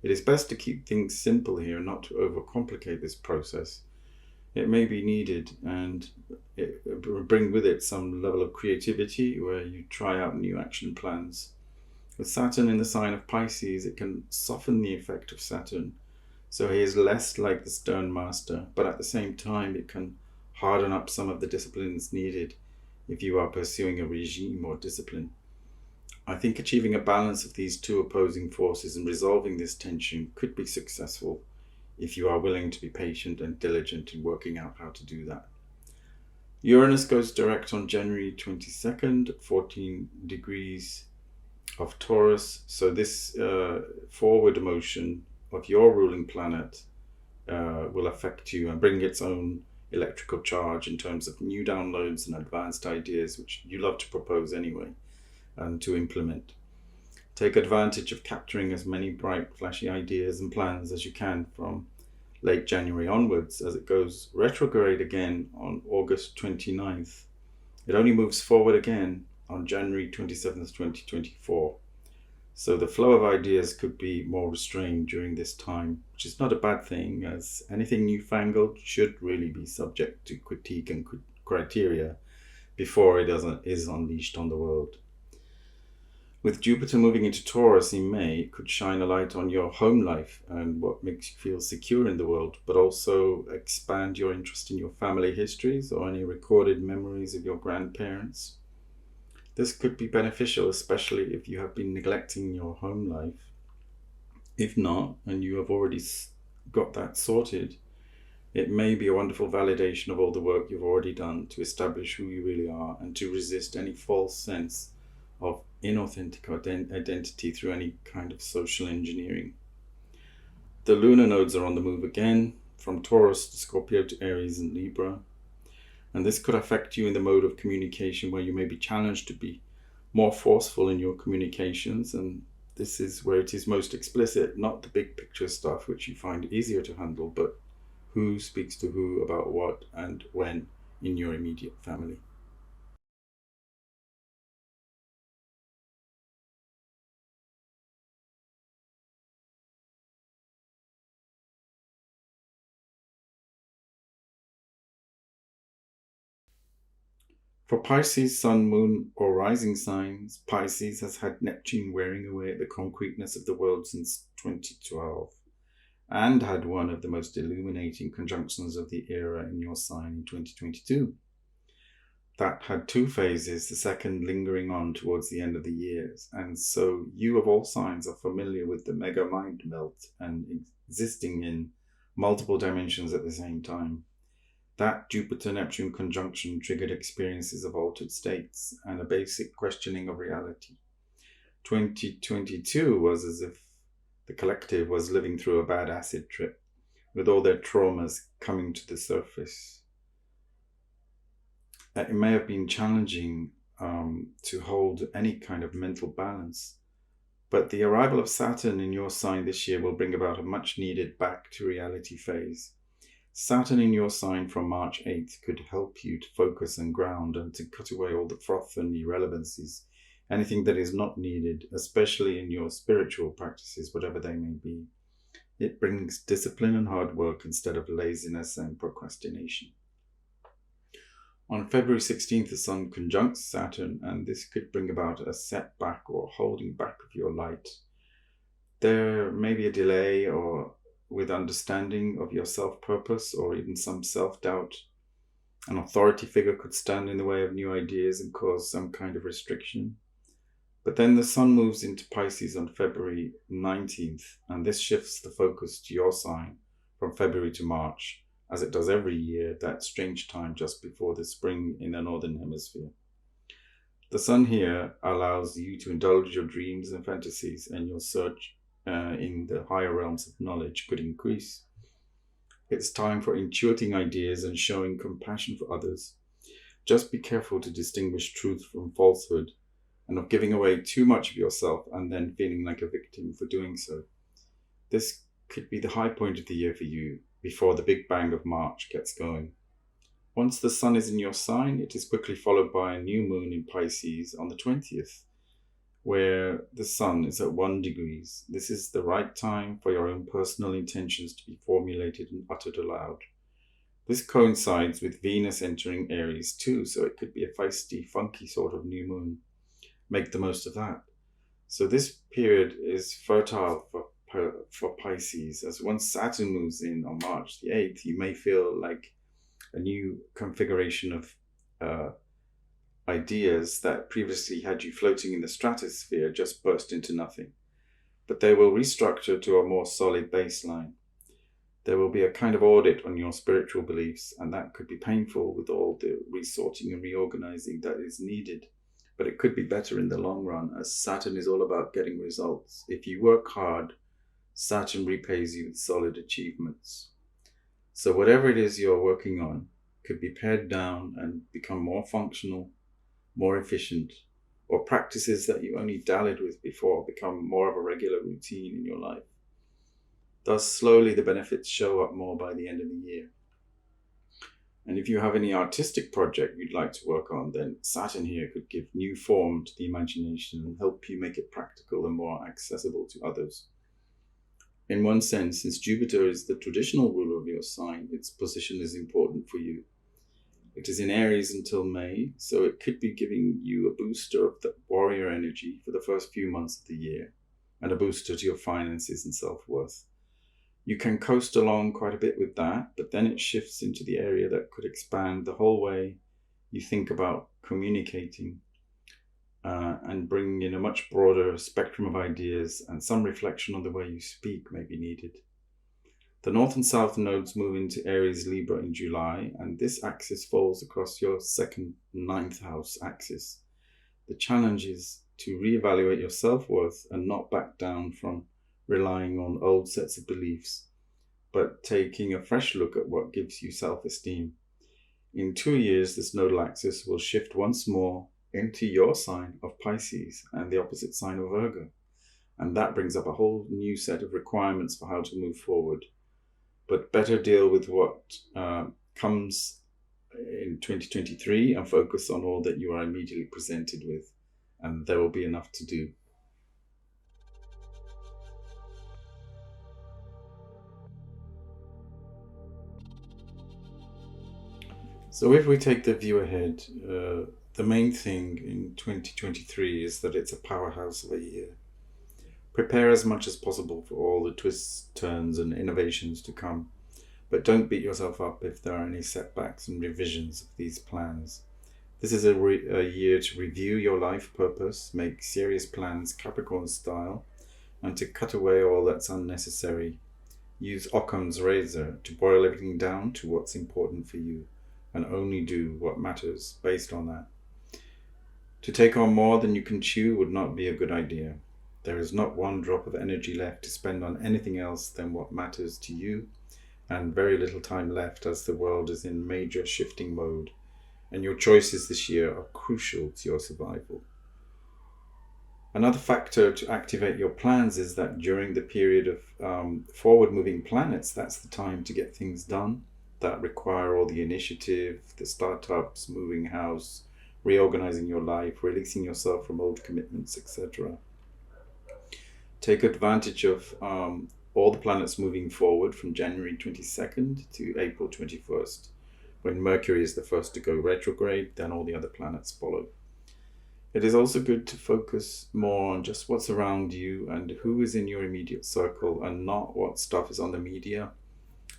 It is best to keep things simple here, not to overcomplicate this process. It may be needed, and it will bring with it some level of creativity where you try out new action plans. With Saturn in the sign of Pisces, it can soften the effect of Saturn, so he is less like the stern master, but at the same time it can harden up some of the disciplines needed if you are pursuing a regime or discipline. I think achieving a balance of these two opposing forces and resolving this tension could be successful if you are willing to be patient and diligent in working out how to do that. Uranus goes direct on January 22nd, 14 degrees of Taurus, so this forward motion of your ruling planet will affect you and bring its own electrical charge in terms of new downloads and advanced ideas, which you love to propose anyway and to implement. Take advantage of capturing as many bright, flashy ideas and plans as you can from late January onwards, as it goes retrograde again on August 29th. It only moves forward again on January 27th, 2024. So the flow of ideas could be more restrained during this time, which is not a bad thing, as anything newfangled should really be subject to critique and criteria before it is unleashed on the world. With Jupiter moving into Taurus in May, it could shine a light on your home life and what makes you feel secure in the world, but also expand your interest in your family histories or any recorded memories of your grandparents. This could be beneficial, especially if you have been neglecting your home life. If not, and you have already got that sorted, it may be a wonderful validation of all the work you've already done to establish who you really are and to resist any false sense of inauthentic identity through any kind of social engineering. The lunar nodes are on the move again, from Taurus to Scorpio to Aries and Libra. And this could affect you in the mode of communication where you may be challenged to be more forceful in your communications. And this is where it is most explicit, not the big picture stuff, which you find easier to handle, but who speaks to who about what and when in your immediate family. For Pisces, Sun, Moon, or rising signs, Pisces has had Neptune wearing away at the concreteness of the world since 2012 and had one of the most illuminating conjunctions of the era in your sign in 2022. That had two phases, the second lingering on towards the end of the years, and so you of all signs are familiar with the mega mind melt and existing in multiple dimensions at the same time. That Jupiter-Neptune conjunction triggered experiences of altered states and a basic questioning of reality. 2022 was as if the collective was living through a bad acid trip, with all their traumas coming to the surface. It may have been challenging to hold any kind of mental balance, but the arrival of Saturn in your sign this year will bring about a much-needed back-to-reality phase. Saturn in your sign from March 8th could help you to focus and ground and to cut away all the froth and irrelevancies, anything that is not needed, especially in your spiritual practices, whatever they may be. It brings discipline and hard work instead of laziness and procrastination. On February 16th, the Sun conjuncts Saturn, and this could bring about a setback or holding back of your light. There may be a delay or with understanding of your self-purpose or even some self-doubt. An authority figure could stand in the way of new ideas and cause some kind of restriction. But then the Sun moves into Pisces on February 19th, and this shifts the focus to your sign from February to March, as it does every year, that strange time just before the spring in the Northern Hemisphere. The Sun here allows you to indulge your dreams and fantasies, and your search in the higher realms of knowledge could increase. It's time for intuiting ideas and showing compassion for others. Just be careful to distinguish truth from falsehood, and of giving away too much of yourself and then feeling like a victim for doing so. This could be the high point of the year for you before the big bang of March gets going. Once the Sun is in your sign, it is quickly followed by a new moon in Pisces on the 20th, where the Sun is at 1 degrees. This is the right time for your own personal intentions to be formulated and uttered aloud. This coincides with Venus entering Aries too, so it could be a feisty, funky sort of new moon. Make the most of that. So this period is fertile for Pisces, as once Saturn moves in on March the 8th, you may feel like a new configuration of ideas that previously had you floating in the stratosphere just burst into nothing. But they will restructure to a more solid baseline. There will be a kind of audit on your spiritual beliefs, and that could be painful with all the resorting and reorganizing that is needed. But it could be better in the long run, as Saturn is all about getting results. If you work hard, Saturn repays you with solid achievements. So whatever it is you're working on could be pared down and become more functional, more efficient, or practices that you only dallied with before become more of a regular routine in your life. Thus, slowly the benefits show up more by the end of the year. And if you have any artistic project you'd like to work on, then Saturn here could give new form to the imagination and help you make it practical and more accessible to others. In one sense, since Jupiter is the traditional ruler of your sign, its position is important for you. It is in Aries until May, so it could be giving you a booster of the warrior energy for the first few months of the year, and a booster to your finances and self-worth. You can coast along quite a bit with that, but then it shifts into the area that could expand the whole way you think about communicating and bring in a much broader spectrum of ideas, and some reflection on the way you speak may be needed. The North and South nodes move into Aries Libra in July, and this axis falls across your second 9th house axis. The challenge is to reevaluate your self-worth and not back down from relying on old sets of beliefs, but taking a fresh look at what gives you self-esteem. In 2 years, this nodal axis will shift once more into your sign of Pisces and the opposite sign of Virgo. And that brings up a whole new set of requirements for how to move forward. But better deal with what comes in 2023 and focus on all that you are immediately presented with, and there will be enough to do. So if we take the view ahead, the main thing in 2023 is that it's a powerhouse of a year. Prepare as much as possible for all the twists, turns, and innovations to come, but don't beat yourself up if there are any setbacks and revisions of these plans. This is a year to review your life purpose, make serious plans Capricorn style, and to cut away all that's unnecessary. Use Occam's razor to boil everything down to what's important for you, and only do what matters based on that. To take on more than you can chew would not be a good idea. There is not one drop of energy left to spend on anything else than what matters to you, and very little time left as the world is in major shifting mode, and your choices this year are crucial to your survival. Another factor to activate your plans is that during the period of forward-moving planets, that's the time to get things done that require all the initiative, the startups, moving house, reorganizing your life, releasing yourself from old commitments, etc. Take advantage of all the planets moving forward from January 22nd to April 21st, when Mercury is the first to go retrograde, then all the other planets follow. It is also good to focus more on just what's around you and who is in your immediate circle, and not what stuff is on the media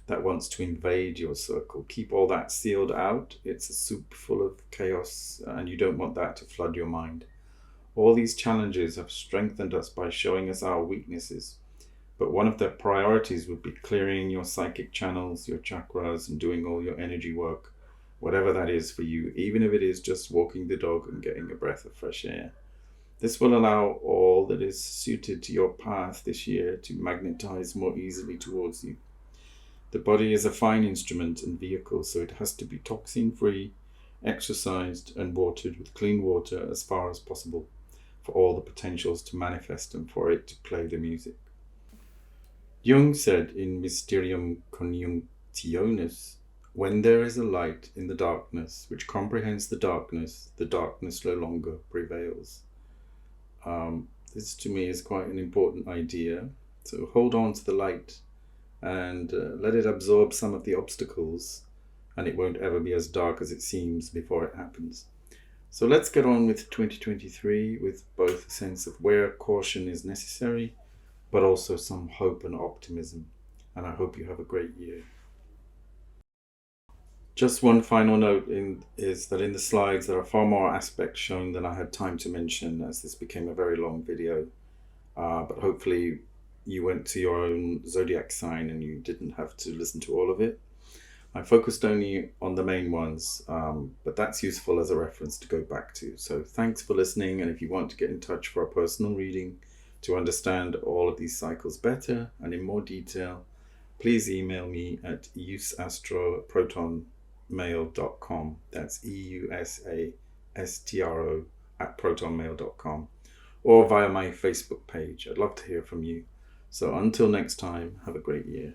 that wants to invade your circle. Keep all that sealed out. It's a soup full of chaos, and you don't want that to flood your mind. All these challenges have strengthened us by showing us our weaknesses. But one of their priorities would be clearing your psychic channels, your chakras, and doing all your energy work, whatever that is for you, even if it is just walking the dog and getting a breath of fresh air. This will allow all that is suited to your path this year to magnetize more easily towards you. The body is a fine instrument and vehicle, so it has to be toxin-free, exercised, and watered with clean water as far as possible for all the potentials to manifest and for it to play the music. Jung said in Mysterium Conjunctionis, when there is a light in the darkness which comprehends the darkness no longer prevails. This to me is quite an important idea. So hold on to the light and let it absorb some of the obstacles, and it won't ever be as dark as it seems before it happens. So let's get on with 2023 with both a sense of where caution is necessary, but also some hope and optimism. And I hope you have a great year. Just one final note is that in the slides there are far more aspects shown than I had time to mention, as this became a very long video. But hopefully you went to your own zodiac sign and you didn't have to listen to all of it. I focused only on the main ones, but that's useful as a reference to go back to. So thanks for listening, and if you want to get in touch for a personal reading to understand all of these cycles better and in more detail, please email me at eusastroprotonmail.com. That's eusastro@protonmail.com, or via my Facebook page. I'd love to hear from you. So until next time, have a great year.